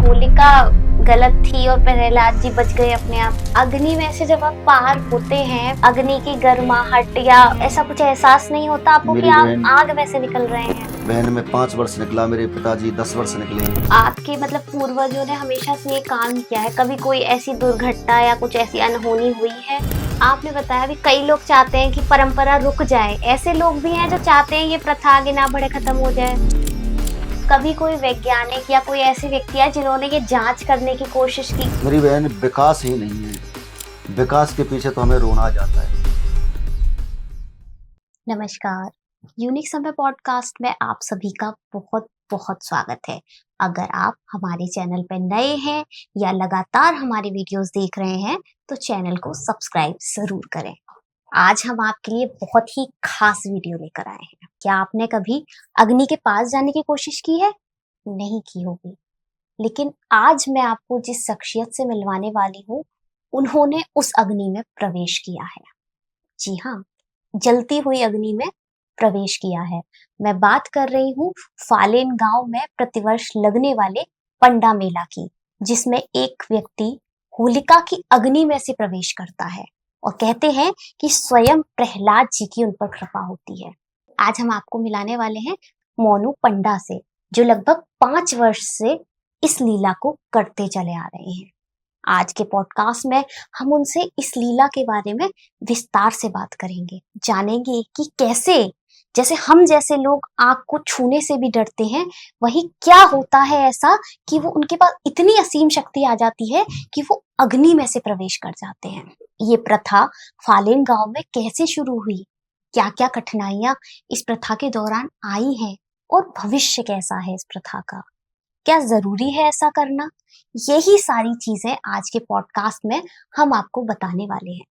होलिका गलत थी और प्रहलाद जी बच गए अपने आप। अग्नि में से जब आप पार होते हैं, अग्नि की गर्माहट या ऐसा कुछ एहसास नहीं होता आपको कि आप आग में से निकल रहे हैं? बहन में 5 वर्ष निकला, मेरे पिताजी 10 वर्ष निकले। आपके मतलब पूर्वजों ने हमेशा से ये काम किया है, कभी कोई ऐसी दुर्घटना या कुछ ऐसी अनहोनी हुई है? आपने बताया भी कई लोग चाहते हैं कि परंपरा रुक जाए, ऐसे लोग भी हैं जो चाहते हैं ये प्रथा आगे ना बढ़े, खत्म हो जाए। कभी कोई वैज्ञानिक या कोई ऐसे व्यक्ति है जिन्होंने ये जांच करने की कोशिश की? मेरी बहन, विकास ही नहीं है, विकास के पीछे तो हमें रोना आ जाता है। नमस्कार, यूनिक समय पॉडकास्ट में आप सभी का बहुत बहुत स्वागत है। अगर आप हमारे चैनल पर नए हैं या लगातार हमारी वीडियोस देख रहे हैं तो चैनल को सब्सक्राइब जरूर करें। आज हम आपके लिए बहुत ही खास वीडियो लेकर आए हैं। क्या आपने कभी अग्नि के पास जाने की कोशिश की है? नहीं की होगी, लेकिन आज मैं आपको जिस शख्सियत से मिलवाने वाली हूँ, उन्होंने उस अग्नि में प्रवेश किया है। जी हाँ, जलती हुई अग्नि में प्रवेश किया है। मैं बात कर रही हूँ फालेन गांव में प्रतिवर्ष लगने वाले पंडा मेला की, जिसमें एक व्यक्ति होलिका की अग्नि में से प्रवेश करता है और कहते हैं कि स्वयं प्रहलाद जी की उन पर कृपा होती है। आज हम आपको मिलाने वाले हैं मोनू पंडा से, जो लगभग 5 वर्ष से इस लीला को करते चले आ रहे हैं। आज के पॉडकास्ट में हम उनसे इस लीला के बारे में विस्तार से बात करेंगे, जानेंगे कि कैसे, जैसे हम जैसे लोग आग को छूने से भी डरते हैं, वही क्या होता है ऐसा कि वो उनके पास इतनी असीम शक्ति आ जाती है कि वो अग्नि में से प्रवेश कर जाते हैं। ये प्रथा फालेन गांव में कैसे शुरू हुई, क्या क्या कठिनाइयां इस प्रथा के दौरान आई हैं और भविष्य कैसा है इस प्रथा का, क्या जरूरी है ऐसा करना, यही सारी चीजें आज के पॉडकास्ट में हम आपको बताने वाले हैं।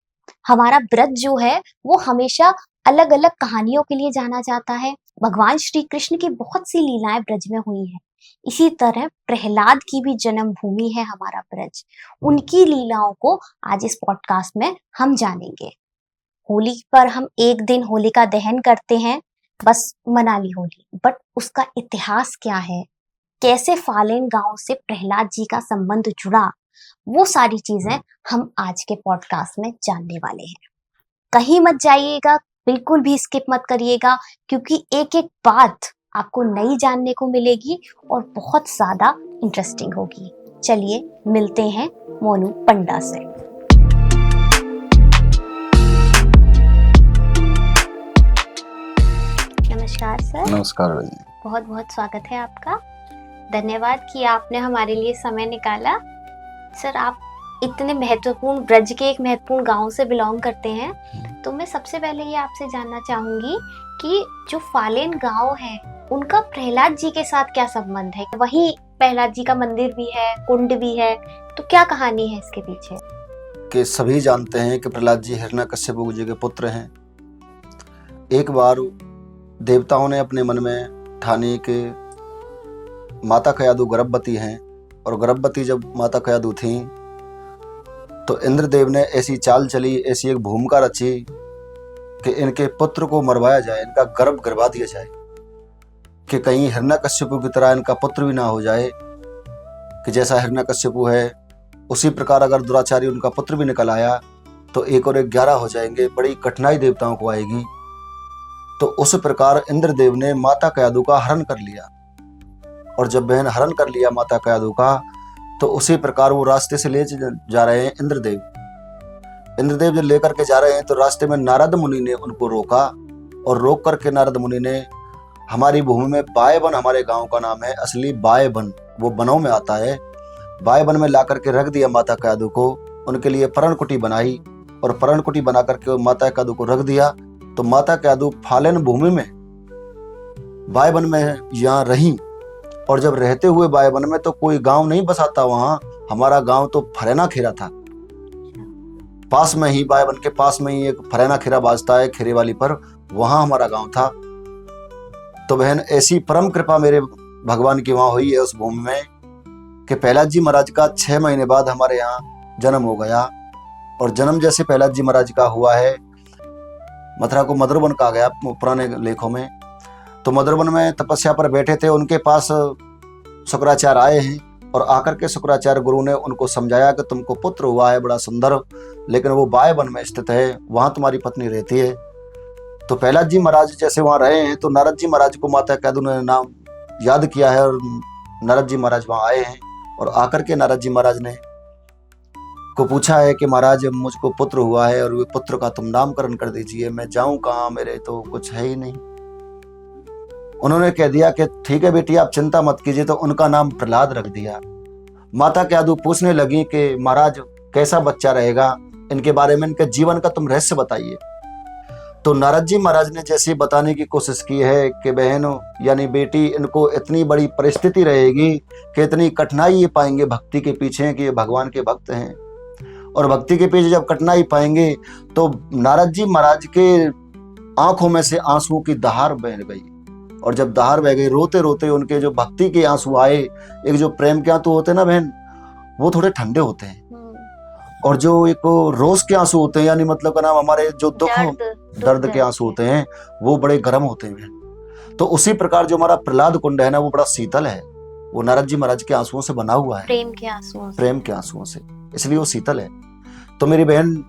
हमारा ब्रज जो है वो हमेशा अलग अलग कहानियों के लिए जाना जाता है। भगवान श्री कृष्ण की बहुत सी लीलाएं ब्रज में हुई हैं। इसी तरह प्रहलाद की भी जन्मभूमि है हमारा ब्रज। उनकी लीलाओं को आज इस पॉडकास्ट में हम जानेंगे। होली पर हम एक दिन होलिका दहन करते हैं, बस मना ली होली, बट उसका इतिहास क्या है, कैसे फालेन गांव से प्रहलाद जी का संबंध जुड़ा, वो सारी चीजें हम आज के पॉडकास्ट में जानने वाले हैं। कहीं मत जाइएगा, बिल्कुल भी स्किप मत करिएगा, क्योंकि एक एक बात आपको नई जानने को मिलेगी और बहुत ज्यादा इंटरेस्टिंग होगी। चलिए मिलते हैं मोनू पंडा से। नमस्कार सर। नमस्कार भाई। बहुत बहुत स्वागत है आपका। धन्यवाद कि आपने हमारे लिए समय निकाला। सर, आप इतने महत्वपूर्ण ब्रज के एक महत्वपूर्ण गांव से बिलोंग करते हैं, तो मैं सबसे पहले ये आपसे जानना चाहूंगी कि जो फालेन गांव है उनका प्रहलाद जी के साथ क्या संबंध है? वहीं प्रहलाद जी का मंदिर भी है, कुंड भी है, तो क्या कहानी है इसके पीछे? कि सभी जानते हैं कि प्रहलाद जी हिरण्यकश्यप जी के पुत्र हैं। एक बार देवताओं ने अपने मन में ठानी कि माता कयादु गर्भवती हैं, और गर्भवती जब माता कयादु थी तो इंद्रदेव ने ऐसी चाल चली, ऐसी एक भूमिका रची कि इनके पुत्र को मरवाया जाए, इनका गर्भ गिरवा दिया जाए, कि कहीं हिरण्यकश्यप की तरह इनका पुत्र भी ना हो जाए, कि जैसा हिरण्यकश्यप है उसी प्रकार अगर दुराचारी उनका पुत्र भी निकल आया तो 1 और 1 11 हो जाएंगे, बड़ी कठिनाई देवताओं को आएगी। तो उस प्रकार इंद्रदेव ने माता कयादु का हरण कर लिया, और जब बहन हरण कर लिया माता कयादु का, तो उसी प्रकार वो रास्ते से ले जा रहे हैं इंद्रदेव जब लेकर के जा रहे हैं तो रास्ते में नारद मुनि ने उनको रोका, और रोक करके नारद मुनि ने हमारी भूमि में बाय वन, हमारे गांव का नाम है असली बाय वन, वो बनों में आता है, बाय वन में ला करके रख दिया माता कयादु को। उनके लिए पर्णकुटी बनाई, और पर्णकुटी बना करके माता कयादु को रख दिया। तो माता कयादु फालेन भूमि में बाय वन में यहाँ रही, और जब रहते हुए बाय वन में तो कोई गांव नहीं बसाता वहां। हमारा गांव तो फरेना खेरा था, पास में ही, बाय वन के पास में ही एक फरेना खेरा बाजता है खेरे वाली पर, वहां हमारा गांव था। तो बहन, ऐसी परम कृपा मेरे भगवान की वहां हुई है उस भूमि में कि प्रहलाद जी महाराज का 6 महीने बाद हमारे यहाँ जन्म हो गया। और जन्म जैसे प्रहलाद जी महाराज का हुआ है, मथुरा को मधुरवन कहा गया पुराने लेखों में। तो मधुरवन में तपस्या पर बैठे थे, उनके पास शुक्राचार्य आए हैं और आकर के शुक्राचार्य गुरु ने उनको समझाया कि तुमको पुत्र हुआ है बड़ा सुंदर, लेकिन वो बाय वन में स्थित है, वहां तुम्हारी पत्नी रहती है। तो प्रहलाद जी महाराज जैसे वहां रहे हैं तो नारद जी महाराज को माता कैदु ने नाम याद किया है और नारद जी महाराज वहां आए हैं और आकर के नारद जी महाराज ने को पूछा है कि महाराज मुझको पुत्र हुआ है और वे पुत्र का तुम नामकरण कर दीजिए, मैं जाऊं कहाँ, मेरे तो कुछ है ही नहीं। उन्होंने कह दिया कि ठीक है बेटी आप चिंता मत कीजिए, तो उनका नाम प्रहलाद रख दिया। माता कैदु पूछने लगी कि महाराज कैसा बच्चा रहेगा, इनके बारे में, इनके जीवन का तुम रहस्य बताइए। तो नारद जी महाराज ने जैसे बताने की कोशिश की है कि बहनों यानी बेटी, इनको इतनी बड़ी परिस्थिति रहेगी कि इतनी कठिनाई ये पाएंगे भक्ति के पीछे कि ये भगवान के भक्त हैं, और भक्ति के पीछे जब कठिनाई पाएंगे तो नारद जी महाराज के आंखों में से आंसुओं की दहार बह गई, और जब दहार बह गई रोते रोते उनके जो भक्ति के आंसू आए, एक जो प्रेम के आंसू होते हैं ना बहन, वो थोड़े ठंडे होते हैं, और जो एक रोष के आंसू होते हैं यानी मतलब का नाम हमारे जो दर्द के आंसू होते हैं वो बड़े गर्म होते हैं। तो उसी प्रकार जो हमारा प्रहलाद कुंड है ना वो बड़ा शीतल है, वो नारद जी महाराज के आंसुओं से बना हुआ है, प्रेम के आंसुओं से, इसलिए वो शीतल है। तो मेरी बहन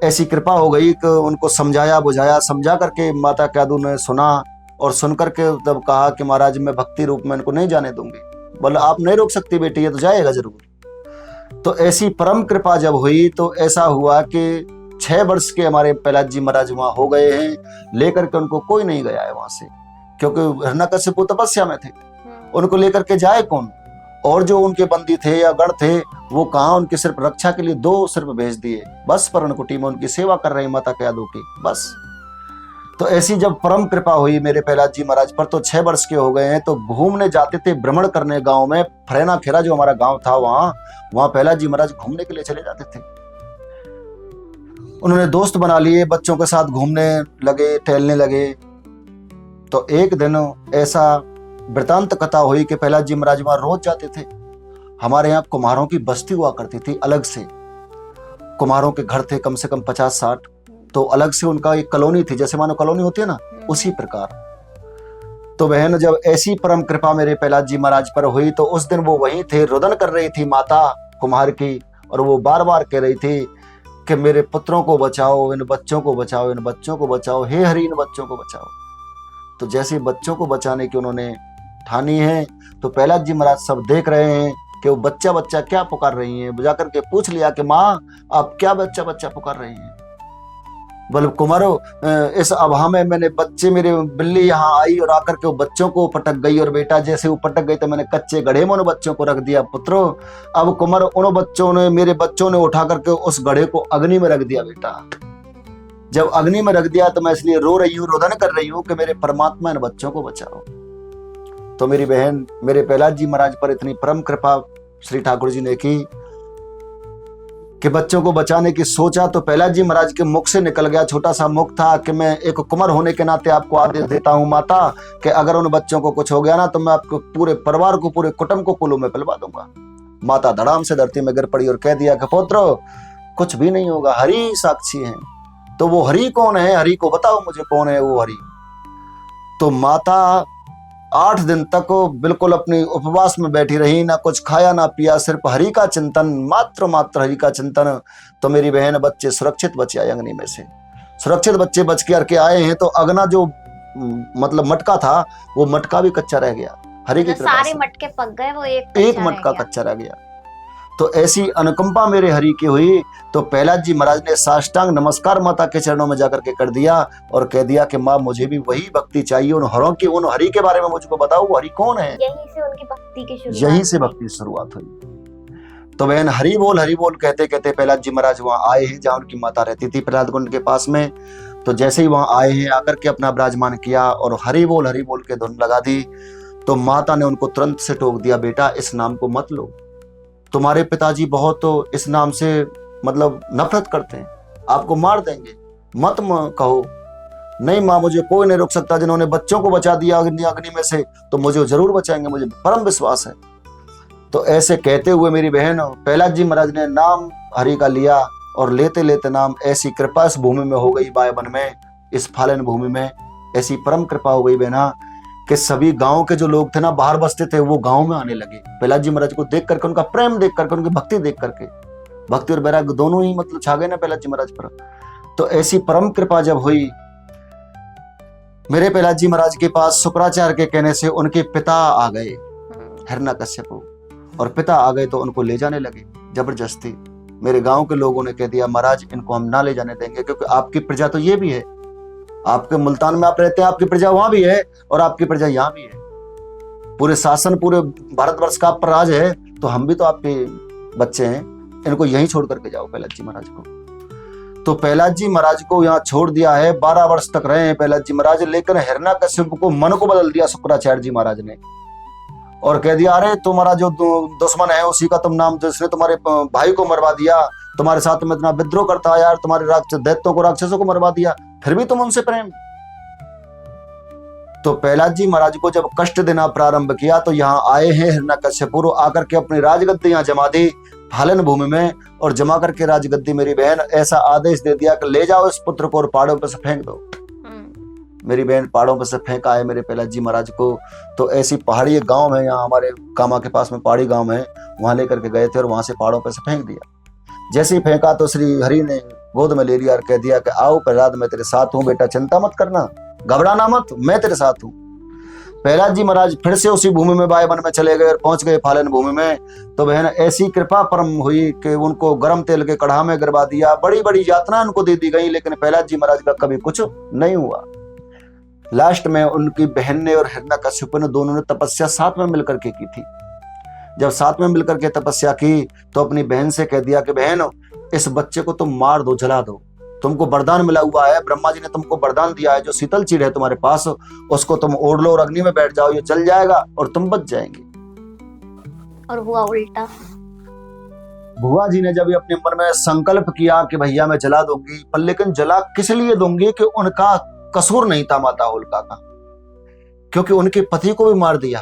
ऐसी कृपा हो गई कि उनको समझाया बुझाया, समझा करके माता कैदु ने सुना और सुन करके तब कहा कि महाराज मैं भक्ति रूप में इनको नहीं जाने दूंगी। बोले आप नहीं रोक सकती बेटी, ये तो जाएगा जरूर। तो ऐसी परम कृपा जब हुई तो ऐसा हुआ कि 6 वर्ष के हमारे प्रहलाद जी महाराज वहां हो गए हैं, लेकर के उनको कोई नहीं गया है वहां से, क्योंकि हिरण्यकश्यप तपस्या में थे, उनको लेकर के जाए कौन, और जो उनके बंदी थे या गण थे वो कहाँ, उनकी सिर्फ रक्षा के लिए 2 सिर्फ भेज दिए बस, पर उनको टीम उनकी सेवा कर रही माता कैदु की बस। तो ऐसी जब परम कृपा हुई मेरे प्रहलाद जी महाराज पर, तो 6 वर्ष के हो गए हैं, तो घूमने जाते थे भ्रमण करने गांव में, फरेना खेरा जो हमारा गांव था वहां प्रहलाद जी महाराज घूमने के लिए चले जाते थे। उन्होंने दोस्त बना लिए, बच्चों के साथ घूमने लगे, टहलने लगे। तो एक दिन ऐसा वृतांत कथा हुई कि प्रहलाद जी महाराज वहां रोज जाते थे। हमारे यहाँ कुम्हारों की बस्ती हुआ करती थी, अलग से कुम्हारों के घर थे कम से कम 50-60, तो अलग से उनका एक कॉलोनी थी, जैसे मानो कॉलोनी होती है ना उसी प्रकार। तो बहन जब ऐसी परम कृपा मेरे प्रहलाद जी महाराज पर हुई तो उस दिन वो वहीं थे, रुदन कर रही थी माता कुम्हार की, और वो बार बार कह रही थी कि मेरे पुत्रों को बचाओ, इन बच्चों को बचाओ, इन बच्चों को बचाओ, हे हरि इन बच्चों को बचाओ। तो जैसे बच्चों को बचाने की उन्होंने ठानी है, तो प्रहलाद जी महाराज सब देख रहे हैं कि वो बच्चा बच्चा क्या पुकार रही हैं। जाकर के पूछ लिया कि माँ आप क्या बच्चा बच्चा पुकार रही हैं। बोले कुमारो इस अभाव में मैंने बच्चे, मेरे बिल्ली यहाँ आई और आकर के वो बच्चों को पटक गई, और बेटा जैसे वो पटक गई तो मैंने कच्चे गड्ढे में उन बच्चों को रख दिया पुत्रो। अब कुमार उन बच्चों ने, मेरे बच्चों ने उठा करके उस गड्ढे को अग्नि में रख दिया बेटा। जब अग्नि में रख दिया तो मैं इसलिए रो रही हूँ, रोदन कर रही हूँ कि मेरे परमात्मा इन बच्चों को बचाओ। तो मेरी बहन मेरे प्रहलाद जी महाराज पर इतनी परम कृपा श्री ठाकुर जी ने की कि बच्चों को बचाने की सोचा, तो प्रहलाद जी महाराज के मुख से निकल गया, छोटा सा मुख था, कि मैं एक कुंवर होने के नाते आपको आदेश देता हूँ माता कि अगर उन बच्चों को कुछ हो गया ना तो मैं आपको पूरे परिवार को, पूरे कुटुंब को कुल्लू में पिलवा दूंगा। माता धड़ाम से धरती में गिर पड़ी और कह दिया कि पुत्र कुछ भी नहीं होगा, हरि साक्षी है। तो वो हरि कौन है, हरि को बताओ मुझे, कौन है वो हरि। तो माता 8 दिन तक बिल्कुल अपनी उपवास में बैठी रही, ना कुछ खाया ना पिया, सिर्फ हरि का चिंतन, मात्र हरि का चिंतन। तो मेरी बहन बच्चे सुरक्षित बचे आए, अग्नि में से सुरक्षित बच्चे बच के आए हैं। तो अगना जो मतलब मटका था वो मटका भी कच्चा रह गया, हरि की कृपा से सारे मटके पक गए, वो एक मटका कच्चा रह गया। तो ऐसी अनुकंपा मेरे हरि की हुई। तो प्रहलाद जी महाराज ने साष्टांग नमस्कार माता के चरणों में जाकर के कर दिया और कह दिया कि माँ मुझे भी वही भक्ति चाहिए, उन हरों की, उन हरि के बारे में मुझको बताओ, वो हरि कौन है। यहीं से उनकी भक्ति की शुरुआत हुई। तो बहन हरि बोल कहते कहते प्रहलाद जी महाराज वहां आए हैं जहाँ उनकी माता रहती थी प्रहलाद कुंड के पास में। तो जैसे ही वहां आए हैं, आकर के अपना विराजमान किया और हरि बोल के धुन लगा दी। तो माता ने उनको तुरंत से टोक दिया, बेटा इस नाम को मत लो, तुम्हारे पिताजी बहुत तो इस नाम से मतलब नफरत करते हैं, आपको मार देंगे, मत कहो। नहीं माँ मुझे कोई नहीं रोक सकता, जिन्होंने बच्चों को बचा दिया अग्नि में से तो मुझे जरूर बचाएंगे, मुझे परम विश्वास है। तो ऐसे कहते हुए मेरी बहन प्रहलाद जी महाराज ने नाम हरि का लिया, और लेते लेते नाम ऐसी कृपा इस भूमि में हो गई, बायवन में, इस फालन भूमि में ऐसी परम कृपा हो गई बहना कि सभी गांव के जो लोग थे ना, बाहर बसते थे, वो गांव में आने लगे प्रहलाद जी महाराज को देख करके, उनका प्रेम देख करके, उनकी भक्ति देख करके। भक्ति और वैराग्य दोनों ही मतलब छा गए ना प्रहलाद जी महाराज पर। तो ऐसी परम कृपा जब हुई, मेरे प्रहलाद जी महाराज के पास शुक्राचार्य के कहने से उनके पिता आ गए, हिरण्यकश्यप, और पिता आ गए तो उनको ले जाने लगे जबरदस्ती। मेरे गांव के लोगों ने कह दिया, महाराज इनको हम ना ले जाने देंगे, क्योंकि आपकी प्रजा तो ये भी है, आपके मुल्तान में आप रहते हैं, आपकी प्रजा वहां भी है और आपकी प्रजा यहाँ भी है, पूरे शासन पूरे भारतवर्ष का आप पर राज है, तो हम भी तो आपके बच्चे हैं, इनको यहीं छोड़ करके जाओ प्रहलाद जी महाराज को। तो प्रहलाद जी महाराज को यहाँ छोड़ दिया है। 12 वर्ष तक रहे हैं प्रहलाद जी महाराज, लेकिन हिरण्यकश्यप को मन को बदल दिया शुक्राचार्य जी महाराज ने, और कह दिया, अरे तुम्हारा जो दुश्मन है उसी का तुम नाम, जिसने तुम्हारे भाई को मरवा दिया, तुम्हारे साथ में इतना विद्रोह करता है यार, तुम्हारे दैत्यों को, राक्षसों को मरवा दिया, फिर भी तुम उनसे प्रेम। तो प्रहलाद जी महाराज को जब कष्ट देना प्रारंभ किया तो यहाँ आए हैं हिरण्यकश्यप, आकर के अपनी राजगद्दी यहाँ जमा दी फालन भूमि में, और जमा करके राजगद्दी मेरी बहन ऐसा आदेश दे दिया कि ले जाओ इस पुत्र को और पहाड़ों पर से फेंक दो। मेरी बहन पहाड़ों पर से फेंका है मेरे प्रहलाद जी महाराज को। तो ऐसी पहाड़ी एक गांव है यहाँ हमारे कामा के पास में, पहाड़ी गांव है, वहां लेकर के गए थे और वहां से पहाड़ों पर से फेंक दिया। जैसे ही फेंका तो श्री हरि ने गोद में ले लिया और कह दिया कि आओ प्रहलाद, मैं तेरे साथ हूँ बेटा, चिंता मत करना, घबराना मत, मैं तेरे साथ हूँ। प्रहलाद जी महाराज फिर से उसी भूमि में वायुवन में चले गए और पहुंच गए फालन भूमि में। तो बहन ऐसी कृपा परम हुई कि उनको गर्म तेल के कढ़ा में गिरवा दिया, बड़ी बड़ी यातना उनको दे दी गई, लेकिन प्रहलाद जी महाराज का कभी कुछ नहीं हुआ। लास्ट में उनकी बहन ने और हिरण्यकश्यप ने दोनों ने तपस्या साथ में मिलकर के की थी। जब साथ में मिलकर के तपस्या की तो अपनी बहन से कह दिया कि बहन इस बच्चे को तुम मार दो, जला दो, तुमको वरदान मिला हुआ है, ब्रह्मा जी ने तुमको वरदान दिया है, जो शीतल चीड़ है तुम्हारे पास उसको तुम ओढ़ लो और अग्नि में बैठ जाओ, ये जल जाएगा और तुम बच जाएंगे। और हुआ उल्टा। बुआ जी ने जब अपने मन में संकल्प किया कि भैया मैं जला दूंगी, पर लेकिन जला किस लिए दूंगी कि उनका कसूर नहीं था माता होलिका का, क्योंकि उनके पति को भी मार दिया,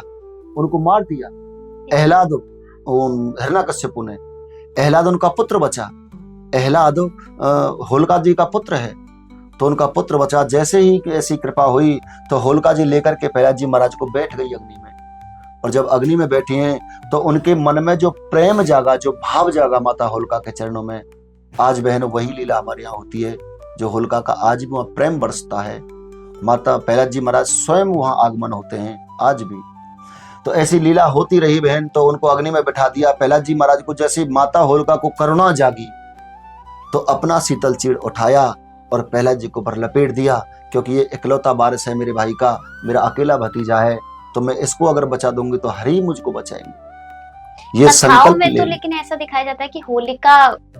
उनको मार दिया एहलाद, हिरण्यकश्यप ने। एहलाद उनका पुत्र बचा, एहलाद होलिका जी का पुत्र है, तो उनका पुत्र बचा। जैसे ही ऐसी कृपा हुई तो होलिका जी लेकर के प्रहलाद जी महाराज को बैठ गई अग्नि में, और जब अग्नि में बैठी हैं तो उनके मन में जो प्रेम जागा, जो भाव जागा माता होलिका के चरणों में, आज बहन वही लीला हमारे यहाँ होती है, जो होलिका का आज भी वहाँ प्रेम बरसता है। माता प्रहलाद जी महाराज स्वयं वहाँ आगमन होते हैं आज भी। तो ऐसी लीला होती रही बहन। तो उनको अग्नि में बैठा दिया। प्रहलाद जी महाराज को जैसे माता होलिका को करुणा जागी तो अपना शीतल चीड़ उठाया और प्रहलाद जी को ऊपर लपेट दिया, क्योंकि ये इकलौता वारिस है मेरे भाई का, मेरा अकेला भतीजा है, तो मैं इसको अगर बचा दूंगी तो हरि मुझको बचाएंगे। ये संकल्प में तो लेकिन ऐसा दिखाया जाता है कि होलिका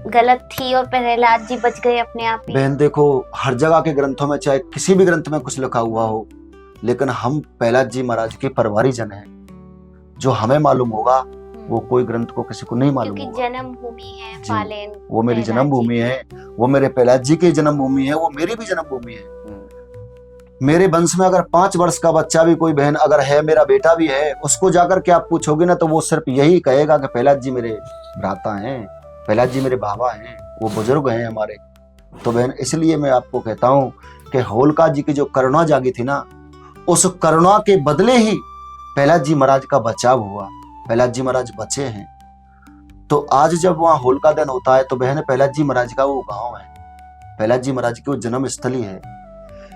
गलत थी और प्रहलाद जी बच गए अपने आप ही। बहन देखो, हर जगह के ग्रंथों में, चाहे किसी भी ग्रंथ में कुछ लिखा हुआ हो, लेकिन हम प्रहलाद जी महाराज के परिवारी जन हैं। जो हमें मालूम होगा वो कोई ग्रंथ को किसी को नहीं मालूम होगा। जन्म भूमि है फालेन, वो मेरी जन्म भूमि है, वो मेरे प्रहलाद जी की जन्म भूमि है, वो मेरी भी जन्म भूमि है। मेरे वंश में अगर 5 वर्ष का बच्चा भी कोई बहन अगर है, मेरा बेटा भी है, उसको जाकर के आप पूछोगे ना तो वो सिर्फ यही कहेगा कि प्रहलाद जी मेरे भ्राता हैं, प्रहलाद जी मेरे बाबा हैं, वो बुजुर्ग हैं हमारे। तो बहन इसलिए मैं आपको कहता हूँ कि होलिका जी की जो करुणा जागी थी ना, उस करुणा के बदले ही प्रहलाद जी महाराज का बचाव हुआ, प्रहलाद जी महाराज बचे हैं। तो आज जब वहाँ होलिका दहन होता है तो बहन प्रहलाद जी महाराज का वो गांव है, प्रहलाद जी महाराज की वो जन्म स्थली है।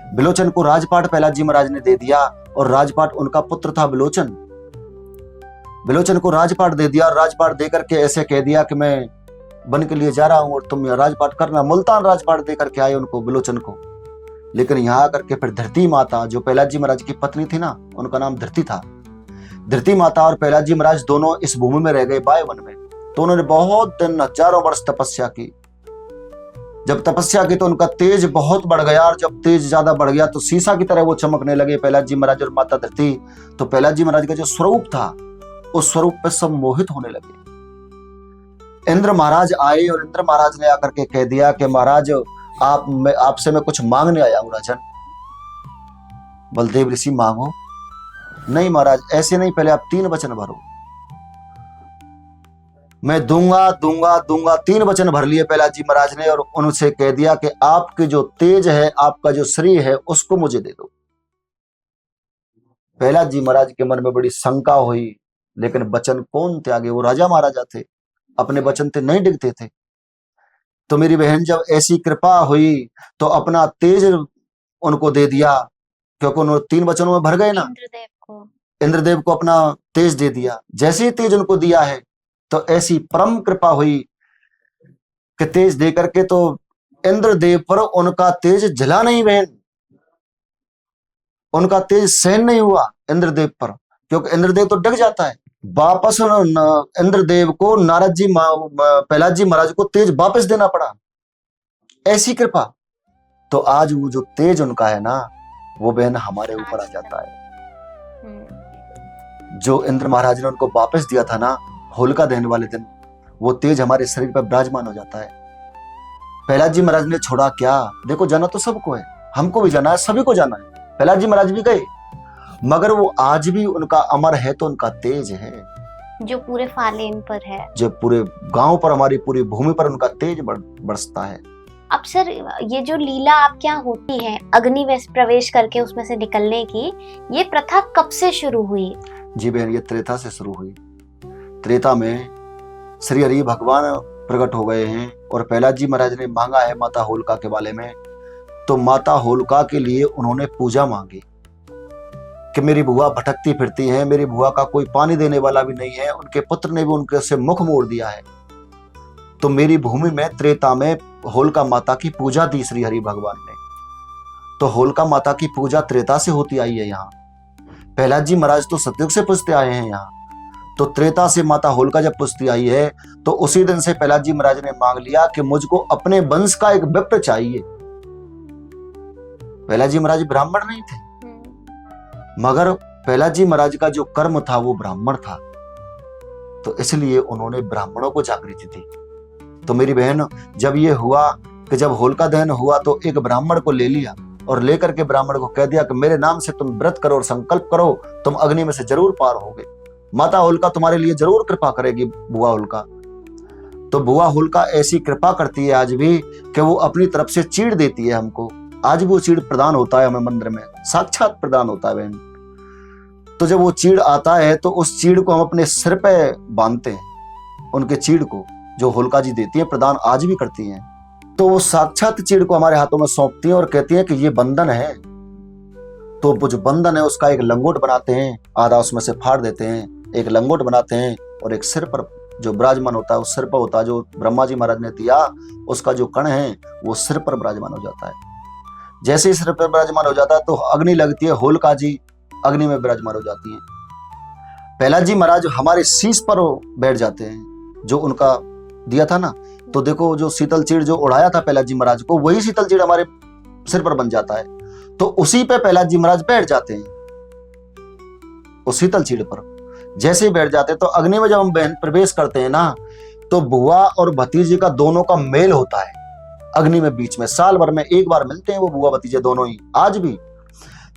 बिलोचन को राजपाट प्रहलाद जी महाराज ने दे दिया, और राजपाट उनका पुत्र था बिलोचन। बिलोचन को राजपाट दे दिया, और राजपाट देकर के ऐसे कह दिया कि मैं वन के लिए जा रहा हूं और तुम राजपाट करना। मुल्तान राजपाट देकर के आए उनको, बिलोचन को। लेकिन यहाँ आकर के फिर धरती माता, जो प्रहलाद जी महाराज की पत्नी थी ना, उनका नाम धरती था। धरती माता और प्रहलाद जी महाराज दोनों इस भूमि में रह गए वायुवन में। तो उन्होंने बहुत दिन, हजारों वर्ष तपस्या की। जब तपस्या की तो उनका तेज बहुत बढ़ गया, और जब तेज ज्यादा बढ़ गया तो शीशा की तरह वो चमकने लगे प्रहलाद जी महाराज और माता धरती। तो प्रहलाद जी महाराज का जो स्वरूप था, उस स्वरूप पे सब मोहित होने लगे। इंद्र महाराज आए और इंद्र महाराज ने आकर के कह दिया कि महाराज आपसे मैं कुछ मांगने आया हूं राजन। बलदेव ऋषि मांगो। नहीं महाराज, ऐसे नहीं, पहले आप 3 वचन भरो। मैं दूंगा दूंगा दूंगा, 3 वचन भर लिए प्रहलाद जी महाराज ने, और उनसे कह दिया कि आपके जो तेज है, आपका जो शरीर है, उसको मुझे दे दो। प्रहलाद जी महाराज के मन में बड़ी शंका हुई, लेकिन वचन कौन त्यागे, वो राजा महाराजा थे, अपने वचन ते नहीं डिगते थे। तो मेरी बहन जब ऐसी कृपा हुई तो अपना तेज उनको दे दिया, क्योंकि उन्होंने 3 वचनों में भर गए ना, इंद्रदेव को अपना तेज दे दिया। जैसे ही तेज उनको दिया है तो ऐसी परम कृपा हुई कि तेज दे करके तो इंद्रदेव पर उनका तेज जला नहीं बहन, उनका तेज सहन नहीं हुआ इंद्रदेव पर, क्योंकि इंद्रदेव तो डग जाता है। वापस इंद्रदेव को नारद जी प्रहलाद जी महाराज को तेज वापस देना पड़ा, ऐसी कृपा। तो आज वो जो तेज उनका है ना, वो बहन हमारे ऊपर आ जाता है। जो इंद्र महाराज ने उनको वापस दिया था ना होलिका दहन वाले दिन, वो तेज हमारे शरीर पर विराजमान हो जाता है। प्रहलाद जी महाराज ने छोड़ा क्या, देखो जाना तो सबको है, हमको भी जाना है, सभी को जाना है। प्रहलाद जी महाराज भी गए, मगर वो आज भी उनका अमर है, तो उनका तेज है जो पूरे फालेन पर है, जो पूरे गांव पर, हमारी पूरी भूमि पर उनका तेज बरसता है। अब सर, ये जो लीला आपके यहाँ होती है अग्नि में प्रवेश करके उसमें से निकलने की, ये प्रथा कब से शुरू हुई? जी बहन, ये त्रेता से शुरू हुई। त्रेता में श्री हरि भगवान प्रकट हो गए हैं और प्रहलाद जी महाराज ने मांगा है माता होलिका के बारे में। तो माता होलिका के लिए उन्होंने पूजा मांगी कि मेरी बुआ भटकती फिरती है, मेरी बुआ का कोई पानी देने वाला भी नहीं है, उनके पुत्र ने भी उनके से मुख मोड़ दिया है। तो मेरी भूमि में त्रेता में होलिका माता की पूजा दी श्री हरि भगवान ने। तो होलिका माता की पूजा त्रेता से होती आई है यहाँ। प्रहलाद जी महाराज तो सतयुग से पूजते आए हैं यहाँ, तो त्रेता से माता होलिका जब पूजती आई है, तो उसी दिन से प्रहलाद जी महाराज ने मांग लिया कि मुझको अपने वंश का एक विप्र चाहिए। प्रहलाद जी महाराज ब्राह्मण नहीं थे, मगर प्रहलाद जी महाराज का जो कर्म था वो ब्राह्मण था, तो इसलिए उन्होंने ब्राह्मणों को जागृति दी। तो मेरी बहन, जब ये हुआ कि जब होलिका दहन हुआ तो एक ब्राह्मण को ले लिया और लेकर के ब्राह्मण को कह दिया कि मेरे नाम से तुम व्रत करो और संकल्प करो, तुम अग्नि में से जरूर पार होगे, माता होलिका तुम्हारे लिए जरूर कृपा करेगी, बुआ होलिका। तो बुआ होलिका ऐसी कृपा करती है आज भी कि वो अपनी तरफ से चीड़ देती है हमको। आज भी वो चीड़ प्रदान होता है हमें मंदिर में, साक्षात प्रदान होता है बहन। तो जब वो चीड़ आता है तो उस चीड़ को हम अपने सिर पे बांधते हैं, उनके चीड़ को जो होलिका जी देती है, प्रदान आज भी करती हैं। तो वो साक्षात चीड़ को हमारे हाथों में सौंपती हैं और कहती हैं कि ये बंधन है। तो वो जो बंधन है उसका एक लंगोट बनाते हैं, आधा उसमें से फाड़ देते हैं, एक लंगोट बनाते हैं और एक सिर पर जो विराजमान होता है, उस सिर पर होता है जो ब्रह्मा जी महाराज ने दिया, उसका जो कण है वो सिर पर विराजमान हो जाता है। जैसे ही सिर पर विराजमान हो जाता है तो अग्नि लगती है, होलिका जी अग्नि में विराजमान हो जाती हैं। प्रहलाद जी महाराज हमारे शीश पर बैठ जाते हैं, जो उनका दिया था ना। तो देखो, जो शीतल चीड़ जो उड़ाया था प्रहलाद जी महाराज को, वही शीतल चीड़ हमारे सिर पर बन जाता है। तो उसी पे प्रहलाद जी महाराज बैठ जाते हैं, उस शीतल चीड़ पर जैसे ही बैठ जाते हैं। तो अग्नि में जब हम बहन प्रवेश करते हैं ना, तो बुआ और भतीजी का दोनों का मेल होता है अग्नि में, बीच में साल भर में एक बार मिलते हैं वो बुआ भतीजे दोनों ही, आज भी।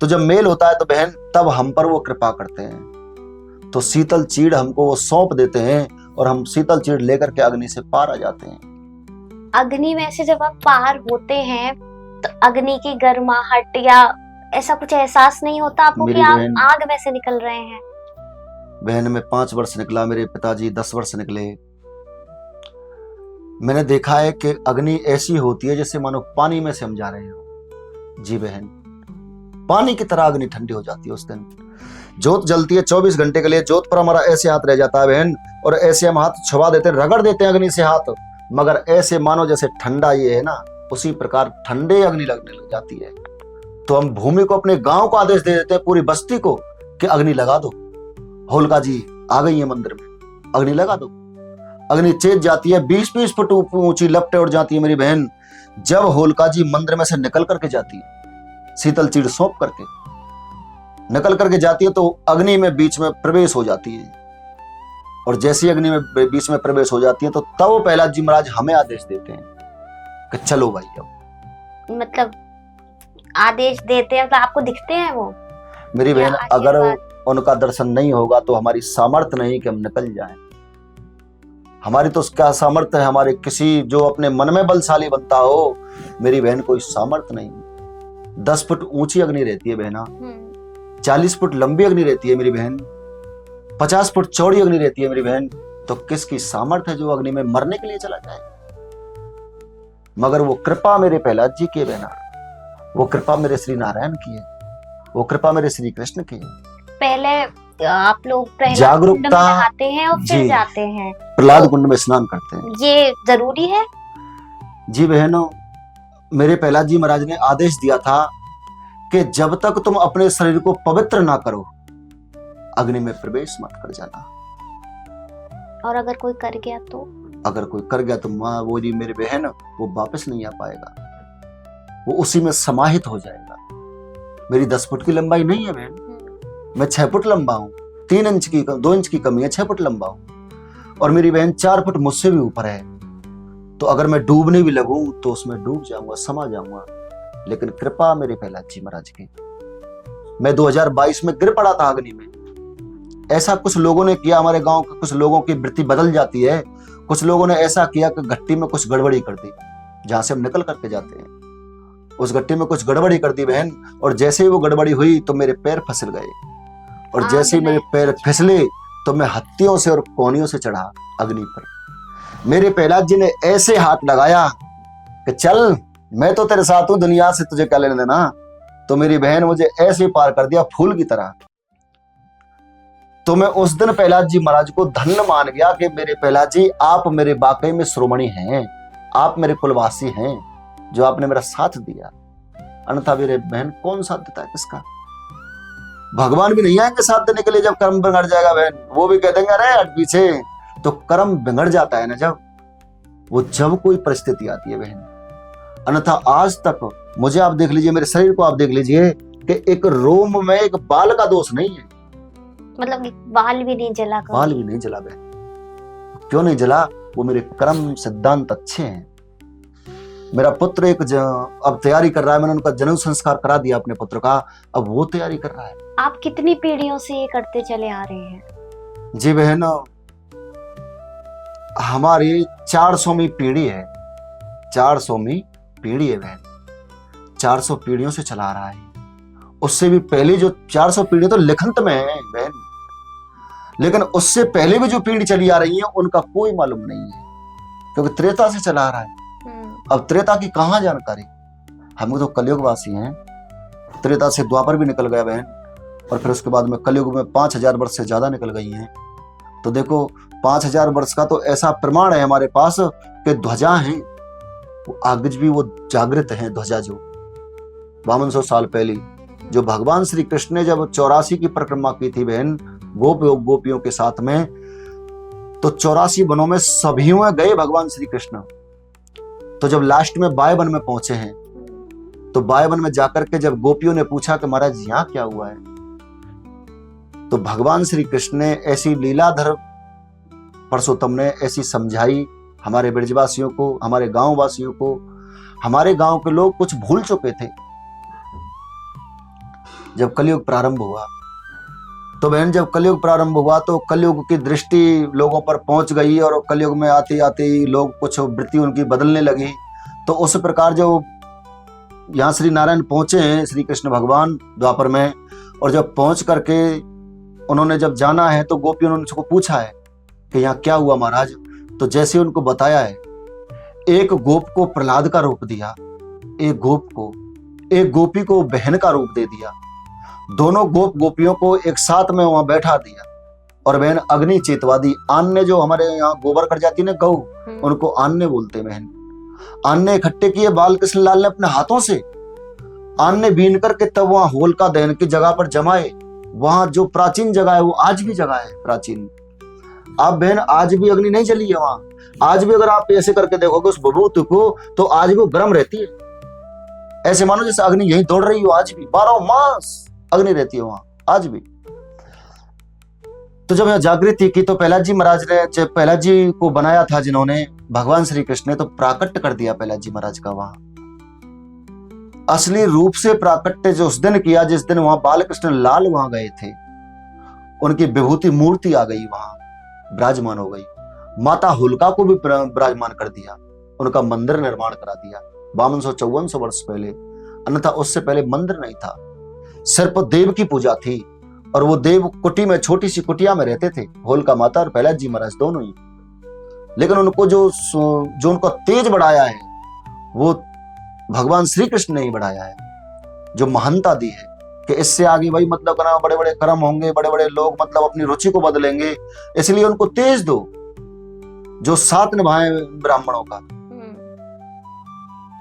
तो जब मेल होता है तो बहन तब हम पर वो कृपा करते हैं। तो शीतल चीड़ हमको वो सौंप देते हैं और हम शीतल चीड़ लेकर के अग्नि से पार आ जाते हैं। अग्नि में से जब आप पार होते हैं तो अग्नि की गर्माहट या ऐसा कुछ एहसास नहीं होता आपको कि आप आग में से निकल रहे हैं? बहन, मैं 5 वर्ष निकला, मेरे पिताजी 10 वर्ष निकले। मैंने देखा है कि अग्नि ऐसी होती है जैसे मानो पानी में से हम जा रहे हो। जी बहन, पानी की तरह अग्नि ठंडी हो जाती है उस दिन। जोत जलती है 24 घंटे के लिए, जोत पर हमारा ऐसे हाथ रह जाता है बहन, और ऐसे हम हाथ छुपा देते हैं, रगड़ देते हैं अग्नि से हाथ, मगर ऐसे मानो जैसे ठंडा ये है ना, उसी प्रकार ठंडे अग्नि लगने लग जाती है। तो हम भूमि को, अपने गांव को आदेश दे देते हैं, पूरी बस्ती को, कि अग्नि लगा दो, होलिका जी आ गई है मंदिर में, अग्नि लगा दो। अग्नि चेत जाती है, 20-20 फुट ऊंची लपटे उड़ जाती है मेरी बहन। जब होलिका जी मंदिर में से निकल करके जाती है, शीतल चीड़ सौंप करके निकल करके जाती है, तो अग्नि में बीच में प्रवेश हो जाती है। और जैसे ही अग्नि में बीच में प्रवेश हो जाती है, तो तब वो प्रहलाद जी महाराज हमें आदेश देते हैं कि चलो भाई अब। मतलब आदेश देते हैं, मतलब आपको दिखते हैं वो? मेरी बहन, अगर उनका दर्शन नहीं होगा तो हमारी सामर्थ्य नहीं कि हम निकल जाएं। हमारी तो क्या सामर्थ्य है, हमारे किसी जो अपने मन में बलशाली बनता हो, मेरी बहन कोई सामर्थ्य नहीं। 10 फुट ऊंची अग्नि रहती है बहना, 40 फुट लंबी अग्नि रहती है मेरी बहन, 50 फुट चौड़ी अग्नि रहती है मेरी बहन, तो किसकी सामर्थ्य है जो अग्नि में मरने के लिए चला जाए? मगर वो कृपा मेरे प्रहलाद जी की है बहना, वो कृपा मेरे श्री नारायण की है, वो कृपा मेरे श्री कृष्ण की है। पहले आप लोग प्रहलाद कुंड में जागरूकता नहाते हैं और फिर जी जाते हैं, प्रहलाद तो कुंड में स्नान करते हैं। ये जरूरी है? जी बहनों, मेरे प्रहलाद जी महाराज ने आदेश दिया था कि जब तक तुम अपने शरीर को पवित्र ना करो, अग्नि में प्रवेश मत कर जाना। और अगर कोई कर गया तो? अगर कोई कर गया तो माँ वो जी मेरी बहन, वो वापस नहीं आ पाएगा, वो उसी में समाहित हो जाएगा। मेरी 10 फुट की लंबाई नहीं है बहन, मैं 6 फुट लंबा हूँ, 2 इंच की कमी है, 6 फुट लंबा हूँ। और मेरी बहन 4 फुट मुझसे भी ऊपर है, तो अगर मैं डूबने भी लगूं तो उसमें डूब जाऊंगा, समा जाऊंगा। लेकिन कृपा मेरे प्रहलाद जी महाराज की। मैं 2022 में गिर पड़ा था अग्नि में। ऐसा कुछ लोगों ने किया, हमारे गांव के कुछ लोगों की वृत्ति बदल जाती है। कुछ लोगों ने ऐसा किया कि गट्टी में कुछ गड़बड़ी कर दी, जहां से हम निकल करके जाते हैं उस गट्टी में कुछ गड़बड़ी कर दी बहन। और जैसे ही वो गड़बड़ी हुई तो मेरे पैर फिसल गए, और जैसे ही मेरे पैर फिसले तो मैं हत्तियों से और कोनियों से चढ़ा अग्नि पर। मेरे प्रहलाद जी ने ऐसे हाथ लगाया कि चल, मैं तो तेरे साथ हूं, दुनिया से तुझे क्या लेने देना। तो मेरी बहन मुझे ऐसे पार कर दिया फूल की तरह। तो मैं उस दिन प्रहलाद जी महाराज को धन्य मान गया कि मेरे प्रहलाद जी, आप मेरे वाकई में श्रोमणी हैं, आप मेरे कुलवासी हैं, जो आपने मेरा साथ दिया। अन्यथा मेरे बहन कौन साथ देता है किसका? भगवान भी नहीं आएंगे साथ देने के लिए जब कर्म बिगड़ जाएगा बहन। वो भी कह देंगे अरे हट पीछे। तो कर्म बिगड़ जाता है ना जब कोई परिस्थिति आती है बहन। अन्यथा आज तक मुझे आप देख लीजिए, मेरे शरीर को आप देख लीजिए कि एक रोम में एक बाल का दोष नहीं है। मतलब बाल भी नहीं जला? बाल भी नहीं जला बहन। क्यों नहीं जला? वो मेरे कर्म सिद्धांत अच्छे हैं। मेरा पुत्र अब तैयारी कर रहा है, मैंने उनका जनेऊ संस्कार करा दिया अपने पुत्र का, अब वो तैयारी कर रहा है। आप कितनी पीढ़ियों से ये करते चले आ रहे हैं? जी बहन, हमारी 400वीं पीढ़ी है, 400वीं पीढ़ी है बहन। 400 पीढ़ियों से चला रहा है। उससे भी पहले जो 400 पीढ़ी तो लिखंत में है बहन, लेकिन उससे पहले भी जो पीढ़ी चली आ रही है उनका कोई मालूम नहीं है, क्योंकि त्रेता से चला आ रहा है। अब त्रेता की कहां जानकारी? हम तो कलयुग वासी हैं। त्रेता से द्वापर भी निकल गया बहन, और फिर उसके बाद में कलयुग में 5000 वर्ष से ज्यादा निकल गई हैं। तो देखो 5000 वर्ष का तो ऐसा प्रमाण है हमारे पास कि ध्वजा है, वो आज भी वो जागृत है ध्वजा। जो 5200 साल पहले जो भगवान श्री कृष्ण ने जब 84 की परिक्रमा की थी बहन, गोपियों के साथ में, तो 84 वनों में सभी में गए भगवान श्री कृष्ण। तो जब लास्ट में बाय वन में पहुंचे हैं, तो बाय वन में जाकर के जब गोपियों ने पूछा कि महाराज यहां क्या हुआ है, तो भगवान श्री कृष्ण ने ऐसी लीलाधर परसोत्तम ने ऐसी समझाई हमारे ब्रजवासियों को, हमारे गांव वासियों को। हमारे गांव के लोग कुछ भूल चुके थे जब कलयुग प्रारंभ हुआ। तो बहन जब कलयुग प्रारंभ हुआ तो कलयुग की दृष्टि लोगों पर पहुंच गई, और कलयुग में आते आते लोग कुछ वृत्ति उनकी बदलने लगी। तो उस प्रकार जो यहाँ श्री नारायण पहुंचे हैं, श्री कृष्ण भगवान द्वापर में, और जब पहुंच करके उन्होंने जब जाना है तो गोपियों ने उनको पूछा है कि यहाँ क्या हुआ महाराज। तो जैसे उनको बताया है, एक गोप को प्रहलाद का रूप दिया, एक गोपी को बहन का रूप दे दिया, दोनों गोपियों को एक साथ में वहां बैठा दिया, और बहन अग्नि चेतवा दी। आन्ने जो हमारे यहाँ गोबर कर जाती है ना गऊ, उनको आन्ने बोलते बहन। आन्ने इकट्ठे किए बाल कृष्ण लाल ने अपने हाथों से, आन्ने बीन करके तब वहां होलिका दहन की जगह पर जमाए। वहां जो प्राचीन जगह है वो आज भी जगह है प्राचीन। आप बहन आज भी अग्नि नहीं जली है वहां। आज भी अगर आप ऐसे करके देखोगे उस विभूति को, तो आज भी वो गर्म रहती है। ऐसे मानो जैसे अग्नि यहीं दौड़ रही हो, आज भी 12 मास अग्नि रहती है वहां आज भी। तो जब यह जागृति की तो प्रहलाद जी महाराज ने, प्रहलाद जी को बनाया था जिन्होंने भगवान श्री कृष्ण ने, तो प्राकट्य कर दिया प्रहलाद जी महाराज का वहां असली रूप से प्राकट्य जो उस दिन किया, जिस दिन वहां बालकृष्ण लाल वहां गए थे। उनकी विभूति मूर्ति आ गई, वहां विराजमान हो गई। माता होलिका को भी विराजमान कर दिया, उनका मंदिर निर्माण करा दिया 5200-5400 वर्ष पहले। अन्यथा उससे पहले मंदिर नहीं था, सिर्फ देव की पूजा थी, और वो देव कुटी में, छोटी सी कुटिया में रहते थे, होलिका माता और प्रहलाद जी महाराज दोनों ही। लेकिन उनको जो उनको तेज बढ़ाया है वो भगवान श्री कृष्ण ने ही बढ़ाया है, जो महानता दी है कि इससे आगे भाई मतलब करना, बड़े बड़े कर्म होंगे, बड़े बड़े लोग मतलब अपनी रुचि को बदलेंगे, इसलिए उनको तेज दो, जो साथ निभाए ब्राह्मणों का।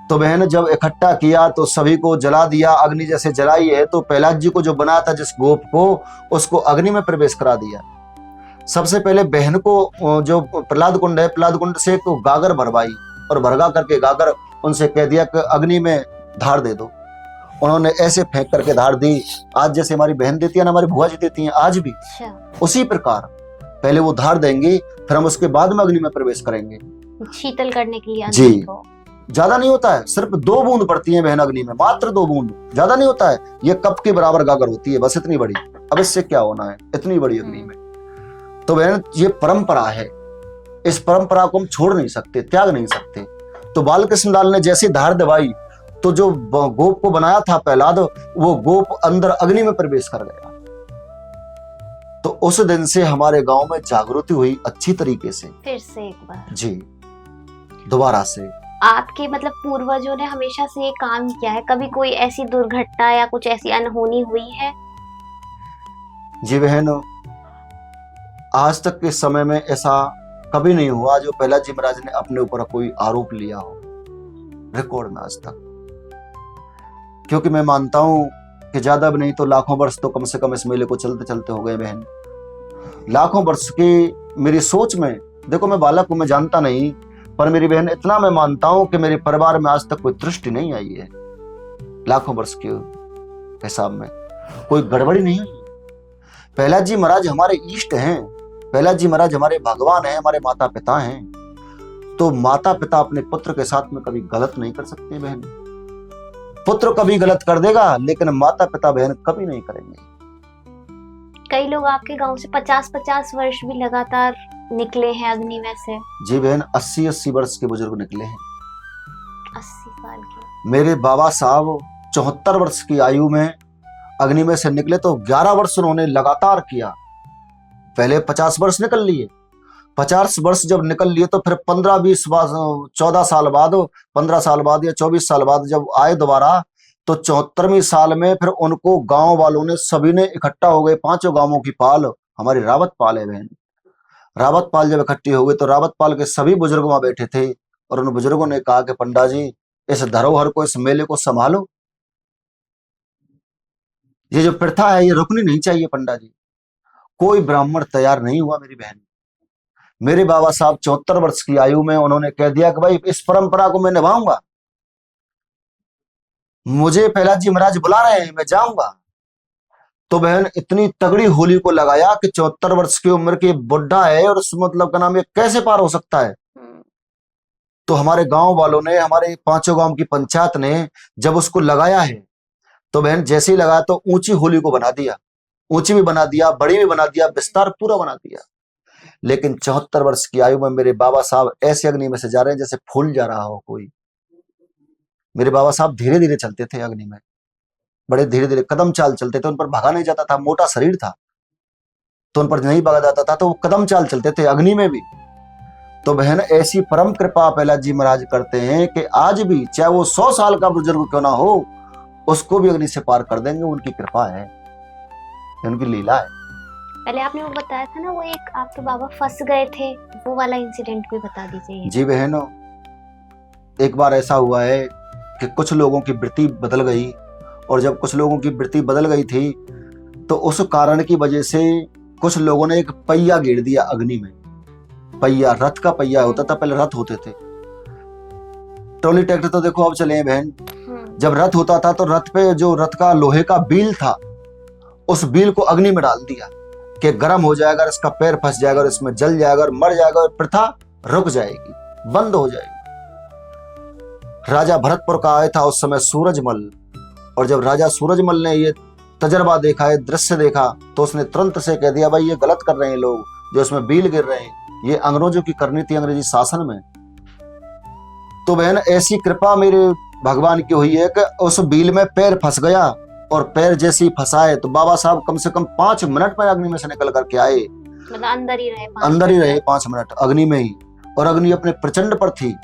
तो बहन जब इकट्ठा किया तो सभी को जला दिया, अग्नि जैसे जलाई है, तो प्रहलाद जी को जो बनाया था जिस गोप को, उसको अग्नि में प्रवेश करा दिया। सबसे पहले बहन को जो प्रहलाद कुंड है, प्रहलाद कुंड से एक गागर भरवाई, और भरगा करके गागर उनसे कह दिया कि अग्नि में धार दे दो। उन्होंने ऐसे फेंक करके धार दी, आज जैसे हमारी बहन देती है ना, हमारी बुआ जी देती हैं आज भी, उसी प्रकार पहले वो धार देंगी, फिर हम उसके बाद में अग्नि में प्रवेश करेंगे, शीतल करने के लिए। जी, ज्यादा नहीं होता है, सिर्फ 2 बूंद पड़ती है बहन अग्नि में, मात्र 2 बूंद, ज्यादा नहीं होता है, ये कप के बराबर गागर होती है, बस इतनी बड़ी। अब इससे क्या होना है इतनी बड़ी अग्नि में। तो बहन ये परंपरा है, इस परंपरा को हम छोड़ नहीं सकते, त्याग नहीं सकते। तो बाल कृष्ण लाल ने जैसी धार दबाई, तो जो गोप को बनाया था प्रहलाद, वो गोप अंदर अग्नि में प्रवेश कर गया। तो उस दिन से हमारे गांव में जागृति हुई अच्छी तरीके से, फिर से एक बार जी, दोबारा से। आपके मतलब पूर्वजों ने हमेशा से ये काम किया है, कभी कोई ऐसी दुर्घटना या कुछ ऐसी अनहोनी हुई है? जी बहन, आज तक के समय में ऐसा कभी नहीं हुआ जो प्रहलाद जी महाराज ने अपने ऊपर कोई आरोप लिया हो, रिकॉर्ड में आज तक। क्योंकि मैं मानता हूं कि ज्यादा भी नहीं तो लाखों वर्ष तो कम से कम इस मेले को चलते चलते हो गए बहन। लाखों वर्ष की मेरी सोच में, देखो मैं बालक हूं, मैं जानता नहीं, पर मेरी बहन इतना मैं मानता हूं कि मेरे परिवार में आज तक कोई त्रुटि नहीं आई है। लाखों वर्ष के हिसाब में कोई गड़बड़ी नहीं हुई। प्रहलाद जी महाराज हमारे इष्ट हैं, प्रहलाद जी महाराज हमारे भगवान हैं, हमारे माता पिता हैं। तो माता पिता अपने पुत्र के साथ में कभी गलत नहीं कर सकते बहन। पुत्र कभी गलत कर देगा, लेकिन माता पिता बहन कभी नहीं करेंगे। कई लोग आपके गांव से 50-50 वर्ष भी लगातार निकले हैं अग्नि में से। जी बहन, 80-80 वर्ष के बुजुर्ग निकले हैं। 80 साल के मेरे बाबा साहब 74 वर्ष की आयु में अग्नि में से निकले, तो 11 वर्ष उन्होंने लगातार किया। पहले 50 वर्ष निकल लिए, 50 वर्ष जब निकल लिए तो फिर 15-20 14 साल बाद, 15 साल बाद या 24 साल बाद जब आए दोबारा, तो 74वें साल में फिर उनको गांव वालों ने, सभी ने इकट्ठा हो गए, 5 गांवों की पाल, हमारी रावत पाल है बहन, रावत पाल जब इकट्ठी हो गई तो रावत पाल के सभी बुजुर्ग वहां बैठे थे, और उन बुजुर्गों ने कहा कि पंडा जी इस धरोहर को, इस मेले को संभालो, ये जो प्रथा है ये रुकनी नहीं चाहिए पंडा जी। कोई ब्राह्मण तैयार नहीं हुआ मेरी बहन। मेरे बाबा साहब 74 वर्ष की आयु में उन्होंने कह दिया कि भाई इस परंपरा को मैं निभाऊंगा, मुझे प्रहलाद जी महाराज बुला रहे हैं, मैं जाऊंगा। तो बहन इतनी तगड़ी होली को लगाया कि 74 वर्ष की उम्र के बुढ़ा है, और उस मतलब का नाम ये कैसे पार हो सकता है। तो हमारे गांव वालों ने, हमारे 5 गांव की पंचायत ने जब उसको लगाया है, तो बहन जैसे ही लगाया तो ऊंची होली को बना दिया, ऊंची भी बना दिया, बड़ी भी बना दिया, विस्तार पूरा बना दिया। लेकिन 74 वर्ष की आयु में मेरे बाबा साहब ऐसे अग्नि में से जा रहे हैं जैसे फूल जा रहा हो कोई। मेरे बाबा साहब धीरे धीरे चलते थे अग्नि में, बड़े धीरे धीरे कदम चाल चलते थे, उन पर भागा नहीं जाता था, मोटा शरीर था तो उन पर नहीं भागा जाता था, तो वो कदम चाल चलते थे अग्नि में भी। तो बहन ऐसी परम कृपा प्रहलाद जी महाराज करते हैं कि आज भी चाहे वो 100 साल का बुजुर्ग क्यों ना हो, उसको भी अग्नि से पार कर देंगे, उनकी कृपा है, उनकी लीला है। पहले आपने वो बताया था ना, वो एक आपके बाबा फंस गए थे, वो वाला इंसिडेंट कोई बता दीजिए। जी बहन, एक बार ऐसा हुआ है कि कुछ लोगों की वृत्ति बदल गई, और जब कुछ लोगों की वृत्ति बदल गई थी तो उस कारण की वजह से कुछ लोगों ने एक पहिया गिर दिया अग्नि में। पहिया, रथ का पहिया होता था, पहले रथ होते थे, ट्रॉली ट्रैक्टर तो देखो अब चले हैं बहन। जब रथ होता था तो रथ पे जो रथ का लोहे का बील था, उस बील को अग्नि में डाल दिया कि गर्म हो जाएगा, इसका पैर फंस जाएगा और इसमें जल जाएगा और मर जाएगा, और प्रथा रुक जाएगी, बंद हो जाएगी। राजा भरतपुर का आया था उस समय सूरजमल, और जब राजा सूरजमल ने ये तजर्बा देखा, ये दृश्य देखा, तो उसने तुरंत से कह दिया भाई ये गलत कर रहे हैं लोग, जो इसमें बील गिर रहे हैं, ये अंग्रेजों की करनी थी, अंग्रेजी शासन में। तो बहन ऐसी कृपा मेरे भगवान की हुई है कि उस बील में पैर फंस गया, और पैर जैसे ही फंसाए तो बाबा साहब कम से कम 5 मिनट में अग्नि में से निकल करके आए। मतलब अंदर ही रहे, अंदर ही रहे 5 मिनट अग्नि में ही, और अग्नि अपने प्रचंड पर थी।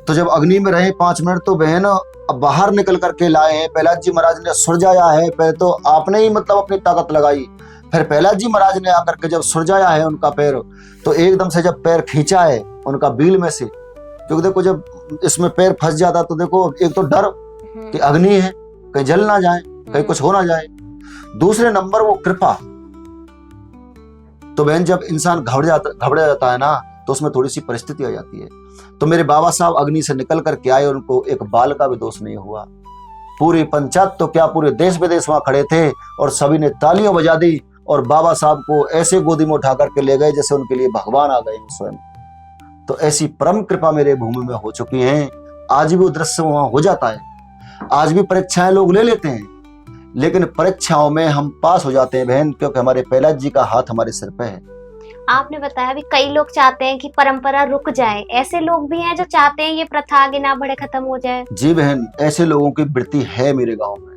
तो जब अग्नि में रहे 5 मिनट तो बहन अब बाहर निकल करके लाए हैं। प्रहलाद जी महाराज ने सुरजाया है, पहले तो आपने ही मतलब अपनी ताकत लगाई, फिर प्रहलाद जी महाराज ने आकर के जब सुरजाया है उनका पैर, तो एकदम से जब पैर खींचा है उनका बील में से, क्योंकि देखो जब इसमें पैर फंस जाता तो देखो एक तो डर कि अग्नि है, कहीं जल ना जाए, कहीं कुछ हो ना जाए, दूसरे नंबर वो कृपा। तो बहन जब इंसान घबरा जाता है ना तो उसमें थोड़ी सी परिस्थिति आ जाती है। तो मेरे बाबा साहब अग्नि से निकल करके आए, उनको एक बाल का भी दोष नहीं हुआ। पूरी पंचायत तो क्या पूरे देश विदेश वहां खड़े थे और सभी ने तालियां बजा दी और बाबा साहब को ऐसे गोदी में उठा करके ले गए जैसे उनके लिए भगवान आ गए स्वयं। तो ऐसी परम कृपा मेरे भूमि में हो चुकी है। आज भी वो दृश्य वहां हो जाता है, आज भी परीक्षाएं लोग ले लेते हैं, लेकिन परीक्षाओं में हम पास हो जाते हैं बहन, क्योंकि हमारे प्रहलाद जी का हाथ हमारे सिर पे है। आपने बताया अभी कई लोग चाहते हैं कि परंपरा रुक जाए, ऐसे लोग भी हैं जो चाहते हैं ये प्रथा आगे ना बढ़े, खत्म हो जाए? जी बहन, ऐसे लोगों की वृत्ति है मेरे गांव में।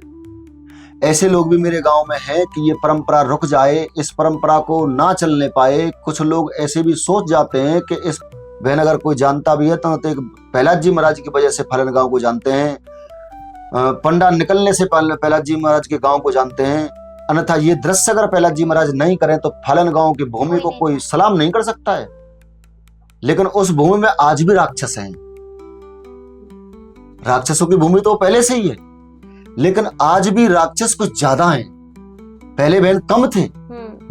ऐसे लोग भी मेरे गांव में हैं कि ये परंपरा रुक जाए, इस परंपरा को ना चलने पाए। कुछ लोग ऐसे भी सोच जाते हैं कि इस बहन अगर कोई जानता भी है तो एक प्रहलाद जी महाराज की वजह से फलन गांव को जानते हैं, पंडा निकलने से पहले प्रहलाद जी महाराज के गांव को जानते हैं। अन्यथा ये दृश्य अगर प्रहलाद जी महाराज नहीं करें तो फलन गांव की भूमि को कोई सलाम नहीं कर सकता है। लेकिन उस भूमि में आज भी राक्षस हैं। राक्षसों की भूमि तो पहले से ही है, लेकिन आज भी राक्षस कुछ ज्यादा हैं। पहले बहन कम थे,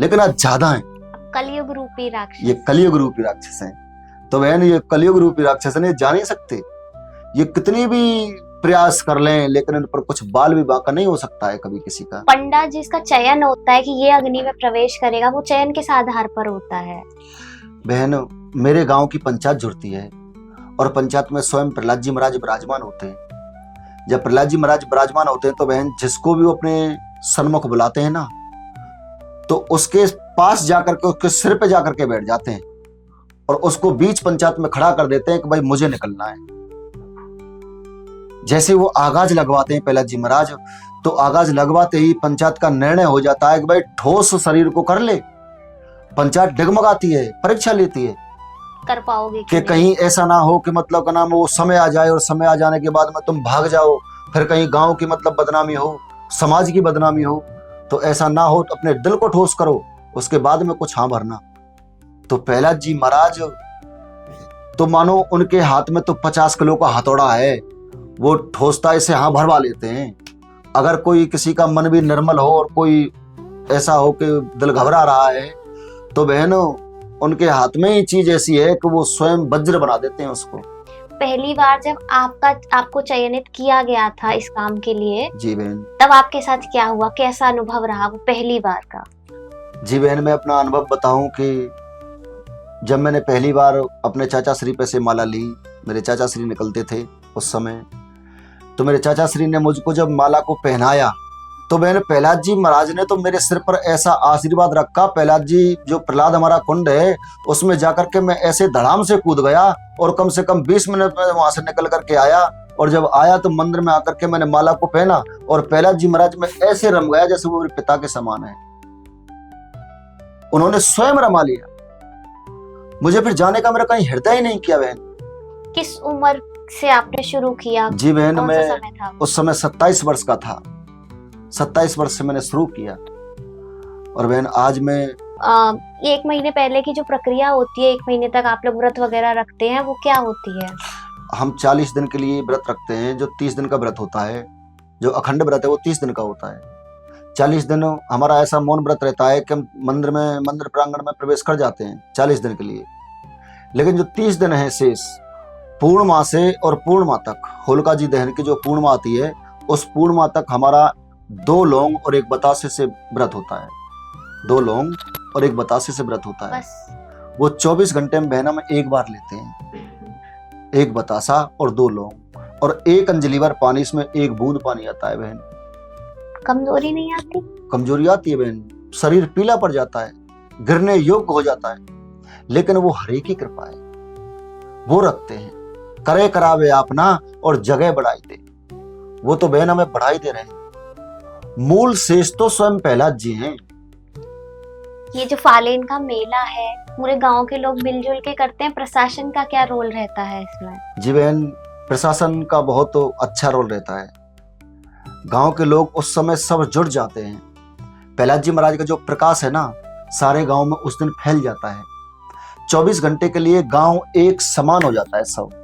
लेकिन आज ज्यादा हैं। कलयुग रूपी राक्षस, ये कलयुग रूपी राक्षस हैं। तो बहन ये कलयुग रूपी राक्षस ने जा नहीं सकते, ये कितनी भी प्रयास कर लें, लेकिन इन पर कुछ बाल भी बाका नहीं हो सकता है कभी किसी का। पंडा जिसका चयन होता है कि ये अग्नि में प्रवेश करेगा, वो चयन किस आधार पर होता है? बहन मेरे गांव की पंचायत जुड़ती है और पंचायत में स्वयं प्रहलाद जी महाराज विराजमान होते हैं। जब प्रहलाद जी महाराज विराजमान होते हैं तो बहन जिसको भी वो अपने सन्मुख बुलाते हैं ना, तो उसके पास जाकर के उसके सिर पे जाकर के बैठ जाते हैं और उसको बीच पंचायत में खड़ा कर देते हैं कि भाई मुझे निकलना है। जैसे वो आगाज लगवाते हैं प्रहलाद जी महाराज, तो आगाज लगवाते ही पंचायत का निर्णय हो जाता है कि भाई ठोस शरीर को कर ले। पंचायत डगमगाती है, परीक्षा लेती है कर पाओगे कि कहीं ऐसा ना हो कि मतलब का नाम वो समय आ जाए और समय आ जाने के बाद में तुम भाग जाओ, फिर कहीं गांव की मतलब बदनामी हो, समाज की बदनामी हो। तो ऐसा ना हो, तो अपने दिल को ठोस करो, उसके बाद में कुछ हाँ भरना। तो प्रहलाद जी महाराज तो मानो उनके हाथ में तो 50 किलो का हथौड़ा है, वो ठोसता इसे हाँ भरवा लेते हैं। अगर कोई किसी का मन भी निर्मल हो और कोई ऐसा हो कि दिल घबरा रहा है, तो बहनों उनके हाथ में ही चीज ऐसी है कि वो स्वयं वज्र बना देते हैं उसको। पहली बार जब आपको चयनित किया गया था इस काम के लिए, जी बहन, तब आपके साथ क्या हुआ, कैसा अनुभव रहा वो पहली बार का? जी बहन, मैं अपना अनुभव बताऊं कि जब मैंने पहली बार अपने चाचा श्री पे से माला ली, मेरे चाचा श्री निकलते थे उस समय, तो मेरे चाचा श्री ने मुझको जब माला को पहनाया तो बहन प्रहलाद जी महाराज ने तो मेरे सिर पर ऐसा आशीर्वाद रखा। प्रहलाद जी जो प्रहलाद हमारा कुंड है उसमें जाकर के मैं ऐसे धड़ाम से कूद गया और कम से कम 20 मिनट में वहां से निकल करके आया। और जब आया तो मंदिर में आकर के मैंने माला को पहना और प्रहलाद जी महाराज में ऐसे रम गया जैसे वो मेरे पिता के समान है। उन्होंने स्वयं रमा लिया मुझे, फिर जाने का मेरा कहीं हृदय ही नहीं किया। बहन किस उम्र से आपने शुरू किया? जी बहन, कौन सा मैं समय था? उस समय 27 वर्ष का था। 27 वर्ष से मैंने शुरू किया और बहन आज मैं 1 महीने पहले की जो प्रक्रिया होती है, 1 महीने तक आप लोग व्रत वगैरह रखते हैं, वो क्या होती है? हम 40 दिन के लिए व्रत रखते हैं। जो 30 दिन का व्रत होता है, जो अखंड व्रत है, वो 30 दिन का होता है। 40 दिन हमारा ऐसा मौन व्रत रहता है कि हम मंदिर प्रांगण में प्रवेश कर जाते हैं 40 दिन के लिए। लेकिन जो 30 दिन है शेष, पूर्णिमा से और पूर्णिमा तक, होलिका जी दहन की जो पूर्णिमा आती है, उस पूर्णिमा तक हमारा 2 लौंग और 1 बतासे से व्रत होता है। 2 लौंग और 1 बतासे से व्रत होता है। वो 24 घंटे में बहना में 1 बार लेते हैं। 1 बतासा और 2 लौंग और 1 अंजलि भर पानी, इसमें 1 बूंद पानी आता है। बहन कमजोरी नहीं आती? कमजोरी आती है बहन, शरीर पीला पड़ जाता है, गिरने योग्य हो जाता है, लेकिन वो हरि की कृपा है, वो रखते हैं। करे करावे आपना और जगह बढ़ाई दे, वो तो बहन हमें बढ़ाई दे रहे हैं। मूल शेष तो स्वयं प्रहलाद जी हैं। ये जो फालेन का मेला है पूरे गांव के लोग मिलजुल के करते हैं, प्रशासन का क्या रोल रहता है इसमें? जी बहन, प्रशासन का बहुत अच्छा रोल रहता है। गांव के लोग उस समय सब जुट जाते हैं। प्रहलाद जी महाराज का जो प्रकाश है ना, सारे गांव में उस दिन फैल जाता है। 24 घंटे के लिए गांव एक समान हो जाता है। सब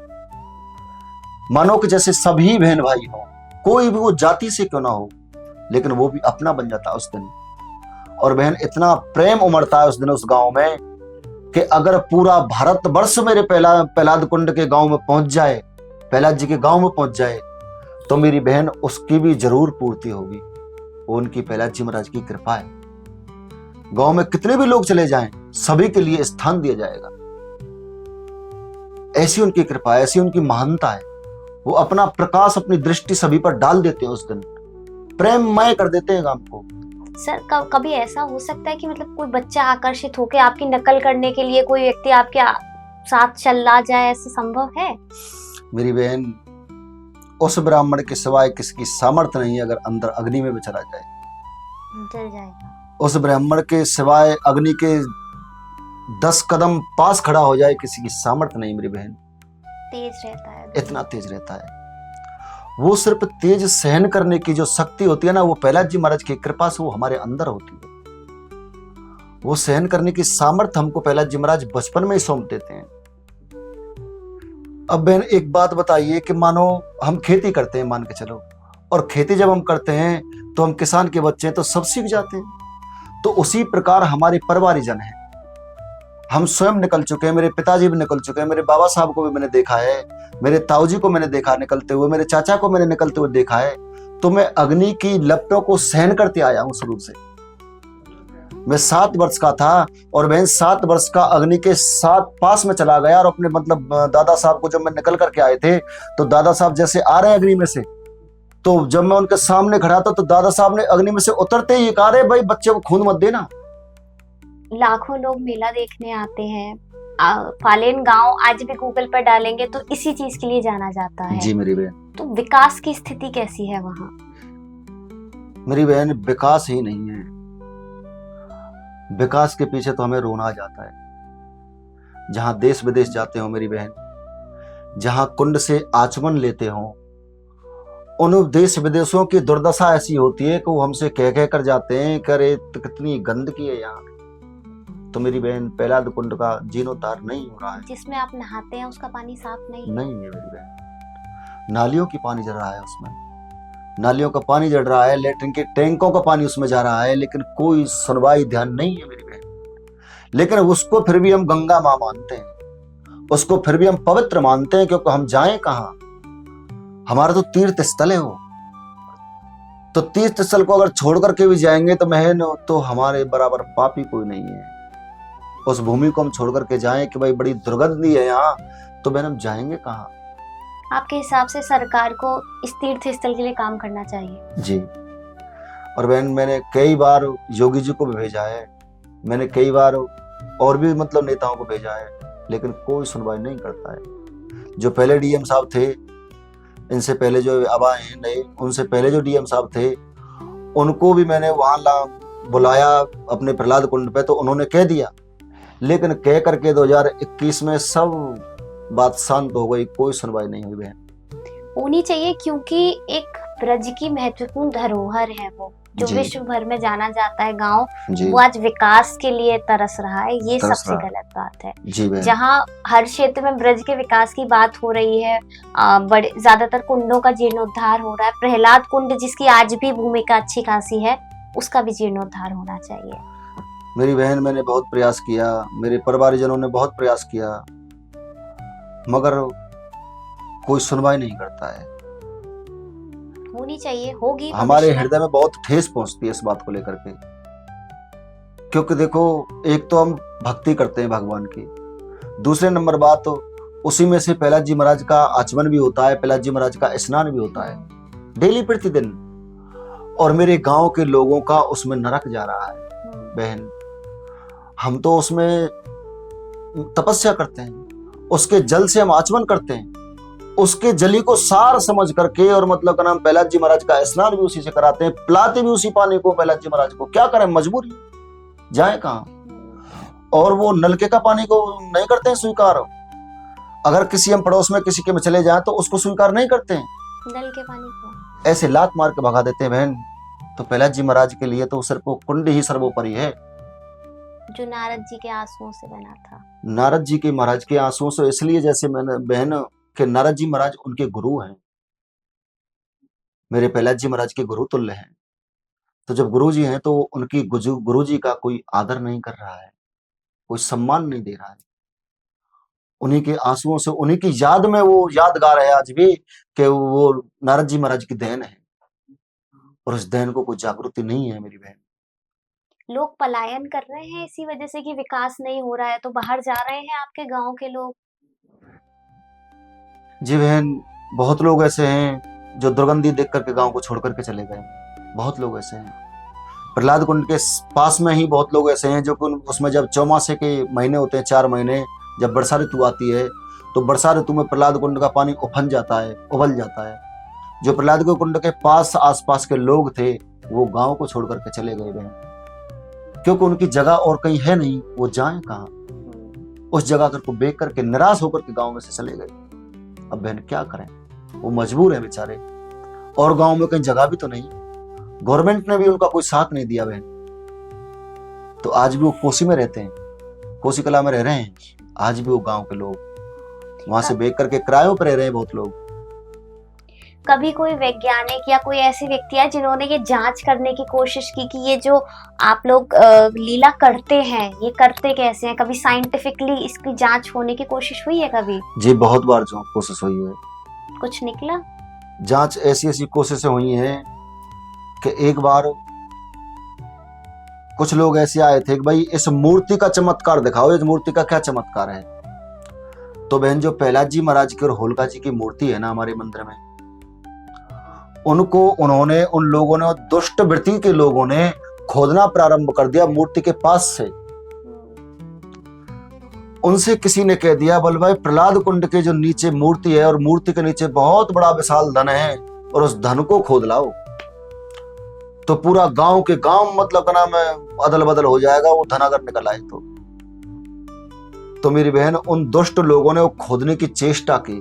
मानो कि जैसे सभी बहन भाई हो, कोई भी वो जाति से क्यों ना हो, लेकिन वो भी अपना बन जाता है उस दिन। और बहन इतना प्रेम उमड़ता है उस दिन उस गांव में कि अगर पूरा भारतवर्ष मेरे प्रहलाद कुंड के गांव में पहुंच जाए, प्रहलाद जी के गांव में पहुंच जाए, तो मेरी बहन उसकी भी जरूर पूर्ति होगी। वो उनकी प्रहलाद जी महाराज की कृपा है। गांव में कितने भी लोग चले जाएं, सभी के लिए स्थान दिया जाएगा। ऐसी उनकी कृपा है, ऐसी उनकी महानता है। वो अपना प्रकाश, अपनी दृष्टि सभी पर डाल देते हैं। उस दिन प्रेममय कर देते हैं गांव को। सर कभी ऐसा हो सकता है कि मतलब कोई बच्चा आकर्षित होकर आपकी नकल करने के लिए कोई व्यक्ति आपके साथ चला जाए, ऐसा संभव है? मेरी बहन, उस ब्राह्मण के सिवाय किसकी सामर्थ्य नहीं है, अगर अंदर अग्नि में भी चला जाए जल जाएगा। उस ब्राह्मण के सिवाय अग्नि के 10 कदम पास खड़ा हो जाए, किसी की सामर्थ्य नहीं मेरी बहन। तेज रहता है, इतना तेज रहता है। वो सिर्फ तेज सहन करने की जो शक्ति होती है ना, वो प्रहलाद जी महाराज की कृपा से वो हमारे अंदर होती है। वो सहन करने की सामर्थ्य हमको प्रहलाद जी महाराज बचपन में ही सौंप देते हैं। अब बहन एक बात बताइए कि मानो हम खेती करते हैं, मान के चलो, और खेती जब हम करते हैं तो हम किसान के बच्चे हैं तो सब सीख जाते हैं। तो उसी प्रकार हमारे परिवारजन हैं। हम स्वयं निकल चुके हैं, मेरे पिताजी भी निकल चुके हैं, मेरे बाबा साहब को भी मैंने देखा है, मेरे ताऊ जी को मैंने देखा निकलते हुए, मेरे चाचा को मैंने निकलते हुए देखा है। तो मैं अग्नि की लपटों को सहन करते आया हूं शुरू से। मैं 7 वर्ष का था और मैं 7 वर्ष का अग्नि के साथ पास में चला गया। और अपने मतलब दादा साहब को जब मैं निकल करके आए थे, तो दादा साहब जैसे आ रहे हैं अग्नि में से, तो जब मैं उनके सामने खड़ा था तो दादा साहब ने अग्नि में से उतरते ही कहा, अरे भाई बच्चे को खून मत देना। लाखों लोग मेला देखने आते हैं। फालेन गांव आज भी गूगल पर डालेंगे तो इसी चीज के लिए जाना जाता है। जी मेरी बहन। तो विकास की स्थिति कैसी है वहाँ? मेरी बहन, विकास ही नहीं है। विकास के पीछे तो हमें रोना आ जाता है। जहां देश विदेश जाते हो मेरी बहन, जहां कुंड से आचमन लेते हो, उन देश विदेशों की दुर्दशा ऐसी होती है कि वो हमसे कह कह कर जाते हैं कि अरे कितनी गंदगी है यहाँ। तो मेरी बहन, प्रहलाद कुंड का जीर्णोद्धार नहीं हो रहा है। जिसमें आप नहाते हैं उसका पानी साफ नहीं है मेरी बहन। नालियों की पानी जल रहा है उसमें, नालियों का पानी जड़ रहा है, लेटरिन के टैंकों का पानी उसमें जा रहा है, लेकिन कोई सुनवाई ध्यान नहीं है मेरी बहन। लेकिन उसको फिर भी हम गंगा माँ मानते हैं, उसको फिर भी हम पवित्र मानते हैं, क्योंकि हम जाएं कहाँ, हमारा तो तीर्थ स्थल है वो। तो तीर्थ स्थल को अगर छोड़ करके भी जाएंगे तो बहन, तो हमारे बराबर पापी कोई नहीं है। उस भूमि को हम छोड़ करके जाएं कि भाई बड़ी दुर्गंधी है यहाँ, तो बहन हम जाएंगे कहाँ? आपके हिसाब से सरकार को इस तीर्थ स्थल के लिए काम करना चाहिए? जी। और बहन, मैंने कई बार योगी जी को भी भेजा है, मैंने कई बार और भी मतलब नेताओं को भेजा है, लेकिन कोई सुनवाई नहीं करता है। जो पहले डीएम साहब थे, इनसे पहले जो अब आए हैं नए, उनसे पहले जो डीएम साहब थे, उनको भी मैंने वहां बुलाया अपने प्रहलाद कुंड पे, तो उन्होंने कह दिया, लेकिन कह करके 2021 में सब बात शांत हो गई, कोई सुनवाई नहीं हुई बहन। होनी चाहिए, क्योंकि एक ब्रज की महत्वपूर्ण धरोहर है वो, जो विश्व भर में जाना जाता है गांव, वो आज विकास के लिए तरस रहा है। ये सबसे गलत बात है। जहां हर क्षेत्र में ब्रज के विकास की बात हो रही है, बड़े ज्यादातर कुंडों का जीर्णोद्धार हो रहा है। प्रहलाद कुंड जिसकी आज भी भूमिका अच्छी खासी है, उसका भी जीर्णोद्धार होना चाहिए। मेरी बहन, मैंने बहुत प्रयास किया, मेरे परिवारजनों ने बहुत प्रयास किया, मगर कोई सुनवाई नहीं करता है। होनी चाहिए, होगी। हमारे हृदय में बहुत ठेस पहुंचती है इस बात को लेकर के, क्योंकि देखो, एक तो हम भक्ति करते हैं भगवान की, दूसरे नंबर बात तो उसी में से प्रहलाद जी महाराज का आचमन भी होता है, प्रहलाद जी महाराज का स्नान भी होता है डेली प्रतिदिन, और मेरे गांव के लोगों का उसमें नरक जा रहा है बहन। हम तो उसमें तपस्या करते हैं, उसके जल से हम आचमन करते हैं, उसके जली को सार समझ करके और मतलब का नाम प्रहलाद जी महाराज का स्नान भी उसी से कराते हैं, पिलाते भी उसी पानी को प्रहलाद जी महाराज को। क्या करें, मजबूरी, जाए कहाँ। और वो नलके का पानी को नहीं करते हैं स्वीकार। अगर किसी हम पड़ोस में किसी के में चले जाएं तो उसको स्वीकार नहीं करते हैं, नल के पानी को ऐसे लात मार के भगा देते हैं बहन। तो प्रहलाद जी महाराज के लिए तो सिर्फ वो कुंड ही सर्वोपरि है, जो नारद जी के आंसुओं से बना था। नारद जी के महाराज के आंसुओं से, इसलिए जैसे मैंने बहन कि नारद जी महाराज उनके गुरु हैं, मेरे प्रहलाद जी महाराज के गुरु तुल्य हैं। तो जब गुरु जी हैं तो उनकी गुरु जी का कोई आदर नहीं कर रहा है, कोई सम्मान नहीं दे रहा है। उन्हीं के आंसुओं से, उन्हीं की याद में वो यादगार है आज भी कि वो नारद जी महाराज की देन है, और उस देन को कोई जागृति नहीं है मेरी बहन। लोग पलायन कर रहे हैं इसी वजह से कि विकास नहीं हो रहा है, तो बाहर जा रहे हैं आपके गांव के लोग। जी बहन, बहुत लोग ऐसे हैं जो दुर्गंधी देख करके गांव को छोड़ करके चले गए, बहुत लोग ऐसे हैं। प्रहलाद कुंड के पास में ही बहुत लोग ऐसे हैं जो कि उसमें जब चौमासे के महीने होते हैं, 4 महीने, जब वर्षा ऋतु आती है तो वर्षा ऋतु में प्रहलाद कुंड का पानी उफन जाता है, उबल जाता है। जो प्रहलाद के कुंड के पास आसपास के लोग थे वो गांव को छोड़ करके चले गए बहन, क्योंकि उनकी जगह और कहीं है नहीं, वो जाएं कहाँ। उस जगह को बेच करके निराश होकर के गांव में से चले गए। अब बहन क्या करें, वो मजबूर है बेचारे, और गांव में कहीं जगह भी तो नहीं, गवर्नमेंट ने भी उनका कोई साथ नहीं दिया बहन। तो आज भी वो कोसी में रहते हैं, कोसी कला में रह रहे हैं। आज भी वो गांव के लोग वहां से बेच करके किरायों पर रह रहे हैं बहुत लोग। कभी कोई वैज्ञानिक या कोई ऐसे व्यक्ति है जिन्होंने ये जांच करने की कोशिश की कि ये जो आप लोग लीला करते हैं ये करते कैसे हैं? कभी साइंटिफिकली इसकी जांच होने की कोशिश हुई है कभी? जी बहुत बार जो कोशिश हुई है, कुछ निकला? जांच ऐसी ऐसी कोशिशें हुई हैं कि एक बार कुछ लोग ऐसे आए थे कि भाई इस मूर्ति का चमत्कार दिखाओ, इस मूर्ति का क्या चमत्कार है। तो बहन जो प्रहलाद जी महाराज की और होलिका जी की मूर्ति है ना हमारे मंदिर में, उनको उन्होंने, उन लोगों ने, दुष्ट वृत्ति के लोगों ने खोदना प्रारंभ कर दिया मूर्ति के पास से। उनसे किसी ने कह दिया बोल भाई प्रहलाद कुंड के जो नीचे मूर्ति है और मूर्ति के नीचे बहुत बड़ा विशाल धन है और उस धन को खोद लाओ तो पूरा गांव के गांव मतलब का नाम है अदल बदल हो जाएगा, वो धन अगर निकल आए तो मेरी बहन उन दुष्ट लोगों ने वो खोदने की चेष्टा की,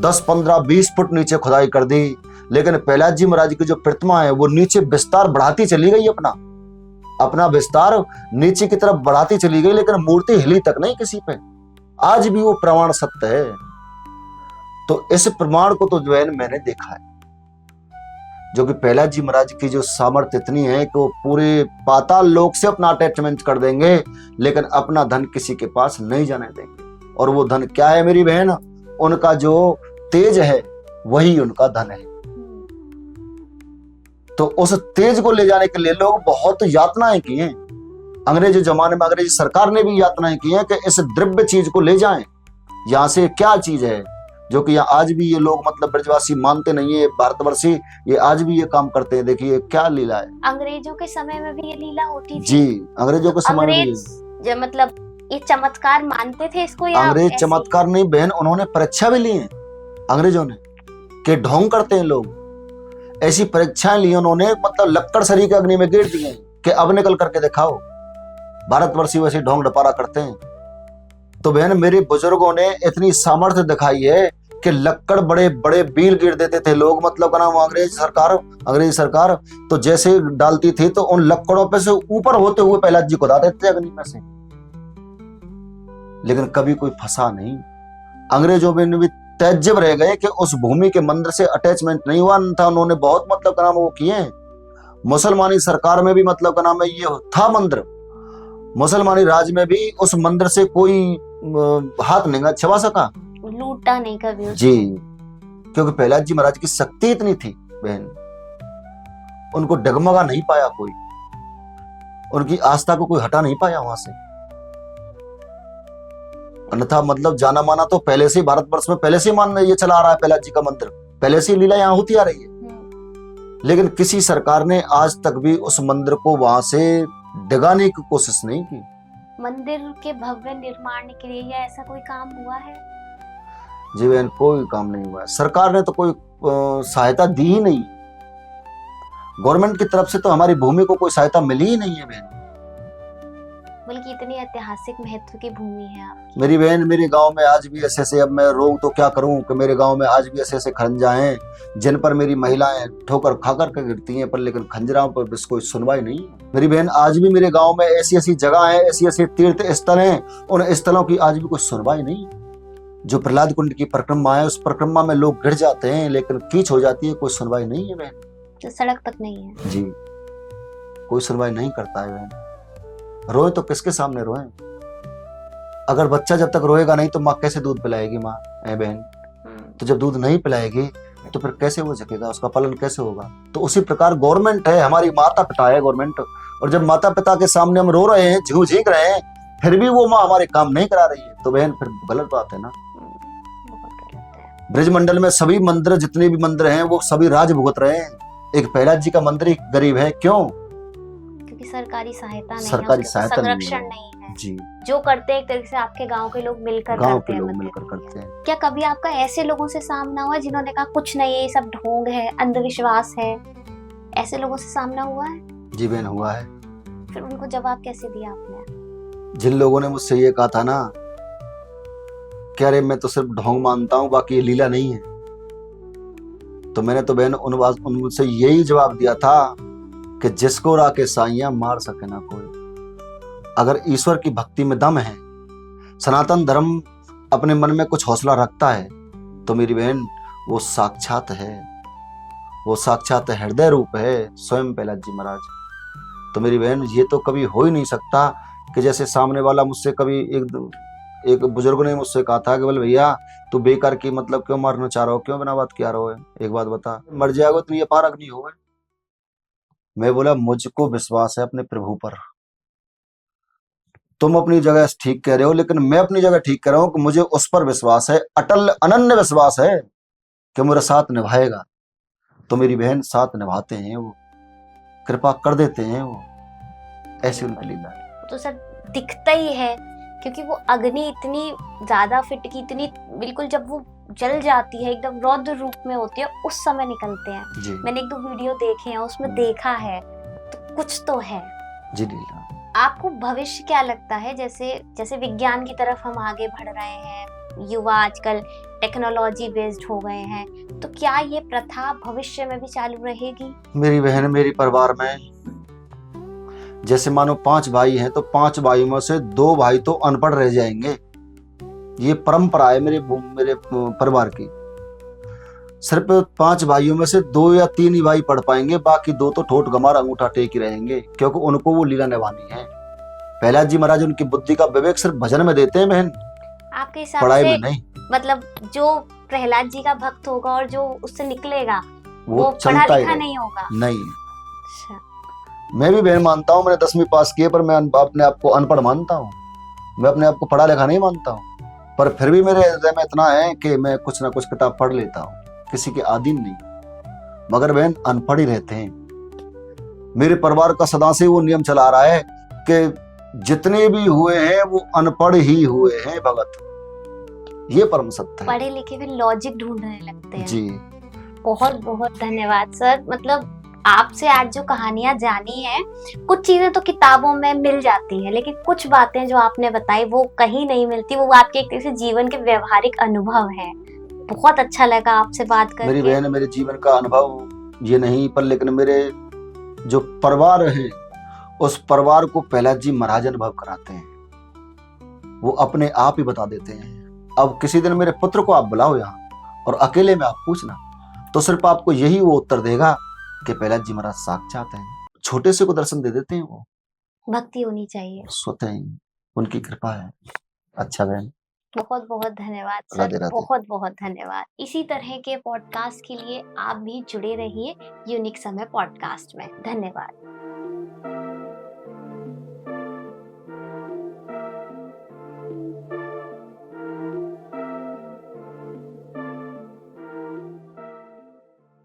10, 15, 20 फुट नीचे खुदाई कर दी। लेकिन प्रहलाद जी महाराज की जो प्रतिमा है वो नीचे विस्तार बढ़ाती चली गई, अपना विस्तार नीचे की तरफ बढ़ाती चली गई, लेकिन मूर्ति हिली तक नहीं किसी पे। आज भी वो प्रमाण सत्य है। तो इस प्रमाण को तो जो है मैंने देखा है, जो कि प्रहलाद जी महाराज की जो सामर्थ्य इतनी है कि वो पूरे पाताल लोक से अपना अटैचमेंट कर देंगे, लेकिन अपना धन किसी के पास नहीं जाने देंगे। और वो धन क्या है मेरी बहन? उनका जो तेज है वही उनका धन है। तो उस तेज को ले जाने के लिए लोग बहुत यातनाएं की हैं। अंग्रेजी जमाने में अंग्रेजी सरकार ने भी यातनाएं की हैं कि इस द्रव्य चीज को ले जाएं, यहाँ से क्या चीज है जो कि यहाँ आज भी ये लोग मतलब ब्रजवासी मानते नहीं है, भारतवर्षी ये आज भी ये काम करते हैं। देखिए क्या लीला है। अंग्रेजों के समय में भी ये लीला होती थी? जी अंग्रेजों के समय में भी मतलब ये चमत्कार मानते थे इसको या अंग्रेज चमत्कार नहीं बहन, उन्होंने परीक्षा भी ली है अंग्रेजों ने कि ढोंग करते हैं लोग। ऐसी परीक्षाएं ली उन्होंने, मतलब लक्कड़ सरी के अग्नि में गिर दिए कि अब निकल करके दिखाओ। भारतवर्षी वैसे ढोंग डपारा करते हैं। तो बहन मेरे बुजुर्गों ने इतनी सामर्थ्य दिखाई है कि लक्कड़ बड़े बड़े बील गिर देते थे लोग, मतलब का नाम अंग्रेज सरकार तो जैसे डालती थी तो उन लक्कड़ों पे से ऊपर होते हुए प्रहलाद जी को डाल देते थे अग्नि में से, लेकिन कभी कोई फंसा नहीं। अंग्रेजों में भी तैज्यब रह गए कि उस भूमि के मंदिर से अटैचमेंट नहीं हुआ था। उन्होंने बहुत मतलब का नाम वो किए। मुसलमानी सरकार में भी मतलब का नाम है ये था मंदिर, मुसलमानी राज में भी उस मंदिर से कोई हाथ नहीं छुआ सका, लूटा नहीं कभी जी, क्योंकि प्रहलाद जी महाराज की शक्ति इतनी थी बहन, उनको डगमगा नहीं पाया कोई, उनकी आस्था को कोई हटा नहीं पाया वहां से। अन्यथा मतलब जाना माना तो पहले से भारतवर्ष में पहले से मान ये चला आ रहा है, प्रहलाद जी का मंदिर पहले से लीला यहाँ होती आ रही है। लेकिन किसी सरकार ने आज तक भी उस मंदिर को वहां से डिगाने की कोशिश नहीं की। मंदिर के भव्य निर्माण के लिए या ऐसा कोई काम हुआ है? जी बहन, कोई काम नहीं हुआ है। सरकार ने तो कोई सहायता दी ही नहीं। गवर्नमेंट की तरफ से तो हमारी भूमि को कोई सहायता मिली ही नहीं है बहन। बल्कि इतनी ऐतिहासिक महत्व की भूमि है आपकी। मेरी बहन, मेरे गांव में आज भी ऐसे, अब मैं रोऊं तो क्या करूं, कि मेरे गांव में आज भी ऐसे खंजा हैं जिन पर मेरी महिलाएं ठोकर खाकर के गिरती हैं, पर लेकिन खंजराओं पर बस कोई सुनवाई नहीं है। मेरी बहन, आज भी मेरे गांव में ऐसी ऐसी जगह है, ऐसी ऐसी तीर्थ स्थल हैं, उन स्थलों की आज भी कोई सुनवाई नहीं। जो प्रहलाद कुंड की परिक्रमा है, उस परिक्रमा में लोग गिर जाते हैं, लेकिन कीच हो जाती है, कोई सुनवाई नहीं है बहन। तो सड़क तक नहीं है जी, कोई सुनवाई नहीं करता है बहन। रोए तो किसके सामने रोए? अगर बच्चा जब तक रोएगा नहीं तो माँ कैसे दूध पिलाएगी? माँ है बहन, तो जब दूध नहीं पिलाएगी तो फिर कैसे वो जगेगा, उसका पालन कैसे होगा? तो उसी प्रकार गवर्नमेंट है, हमारी माता पिता है गवर्नमेंट, और जब माता पिता के सामने हम रो रहे हैं, झींक रहे हैं, फिर भी वो माँ हमारे काम नहीं करा रही है, तो बहन फिर गलत बात है ना। बहुत गलत है। ब्रजमंडल में सभी मंदिर, जितने भी मंदिर हैं, वो सभी राज भुगत रहे हैं। एक प्रहलाद जी का मंदिर ही गरीब है, क्यों? क्योंकि सरकारी सहायता नहीं सरकारी है, सहायता संरक्षण नहीं नहीं है। जी, जो करते हैं एक तरीके से आपके गांव के लोग मिलकर गांव करते के हैं, लोग मंदिर मिलकर के लिए। करते हैं। क्या कभी आपका ऐसे लोगों से सामना हुआ जिन्होंने कहा कुछ नहीं है, ये सब ढोंग है, अंधविश्वास है? ऐसे लोगों से सामना हुआ है? जी बहन, हुआ है। फिर उनको जवाब कैसे दिया आपने? जिन लोगों ने मुझसे ये कहा था ना, क्या रे मैं तो सिर्फ ढोंग मानता हूँ, बाकी ये लीला नहीं है, तो मैंने तो बहन उनसे यही जवाब दिया था कि जिसको राके साइयां मार सके ना कोई। अगर ईश्वर की भक्ति में दम है, सनातन धर्म अपने मन में कुछ हौसला रखता है, तो मेरी बहन वो साक्षात है, वो साक्षात हृदय रूप है, स्वयं प्रहलाद जी महाराज। तो मेरी बहन, ये तो कभी हो ही नहीं सकता कि जैसे सामने वाला मुझसे कभी एक बुजुर्ग ने मुझसे कहा था कि बोले भैया तू बेकार की मतलब क्यों मारना चाह रहा हो, क्यों बिना बात किया रहो है, एक बात बता, मर जाएगा तो ये पार अग्नि होगा। मैं बोला मुझको विश्वास है अपने प्रभु पर, तुम अपनी जगह ठीक कह रहे हो, लेकिन मैं अपनी जगह ठीक कह रहा हूं कि मुझे उस पर विश्वास है, अटल अनन्य विश्वास है कि मेरा साथ निभाएगा। तो मेरी बहन साथ निभाते हैं, वो कृपा कर देते हैं, वो ऐसी उनकी लीला है। तो सर दिखता ही है, क्योंकि वो अग्नि इतनी ज्यादा फिट की, इतनी बिल्कुल जब वो जल जाती है एकदम रौद्र रूप में होती है, उस समय निकलते हैं। जी मैंने एक दो वीडियो देखे हैं, उसमें देखा है, तो कुछ तो है। जी लीला। आपको भविष्य क्या लगता है? जैसे जैसे विज्ञान की तरफ हम आगे बढ़ रहे हैं, युवा आजकल टेक्नोलॉजी बेस्ड हो गए हैं, तो क्या ये प्रथा भविष्य में भी चालू रहेगी? मेरी बहन, मेरी परिवार में जैसे मानो 5 भाई हैं, तो 5 भाइयों में से 2 भाई तो अनपढ़ रह जाएंगे। ये परंपरा है मेरे परिवार की। सिर्फ 5 भाइयों में से 2 या 3 ही भाई पढ़ पाएंगे, बाकी 2 तो ठोठ गमार अंगूठा टेक ही रहेंगे, क्योंकि उनको वो लीला निभानी है। प्रहलाद जी महाराज उनकी बुद्धि का विवेक सिर्फ भजन में देते हैं बहन, आपके हिसाब पढ़ाई से में नहीं। मतलब जो प्रहलाद जी का भक्त होगा और जो उससे निकलेगा वो पढ़ा चलता ही लिखा रहेगा। नहीं होगा? नहीं, अच्छा। मैं भी बहन मानता हूँ, मैंने 10वीं पास की है, पर मैं अपने आप को अनपढ़ मानता हूँ, मैं अपने आप को पढ़ा लिखा नहीं मानता हूँ, पर फिर भी मेरे हृदय में इतना है कि मैं कुछ ना कुछ किताब पढ़ लेता हूँ, किसी के अधीन नहीं, मगर बहन अनपढ़ ही रहते हैं। मेरे परिवार का सदा से वो नियम चला रहा है कि जितने भी हुए हैं वो अनपढ़ ही हुए हैं भगत, ये परम सत्य है। पढ़े लिखे भी लॉजिक ढूंढने लगते हैं। जी, बहुत बहुत धन्यवाद सर। मतलब आपसे आज जो कहानियां जानी है, कुछ चीजें तो किताबों में मिल जाती हैं, लेकिन कुछ बातें जो आपने बताई वो कहीं नहीं मिलती, वो आपके एक तरह से जीवन के व्यवहारिक अनुभव है। बहुत अच्छा लगा आपसे बात करके। मेरी बहन, मेरे जीवन का अनुभव ये नहीं, पर लेकिन मेरे जो परिवार है, उस परिवार को प्रहलाद जी महाराज अनुभव कराते हैं, वो अपने आप ही बता देते हैं। अब किसी दिन मेरे पुत्र को आप बुलाओ यहाँ और अकेले में आप पूछना, तो सिर्फ आपको यही वो उत्तर देगा कि प्रहलाद जी महाराज साक्षात हैं। छोटे से को दर्शन दे देते हैं, वो भक्ति होनी चाहिए, स्वतः ही उनकी कृपा है। अच्छा बहन, बहुत बहुत धन्यवाद राधे सर, राधे। बहुत बहुत धन्यवाद। इसी तरह के पॉडकास्ट के लिए आप भी जुड़े रहिए यूनिक समय पॉडकास्ट में। धन्यवाद।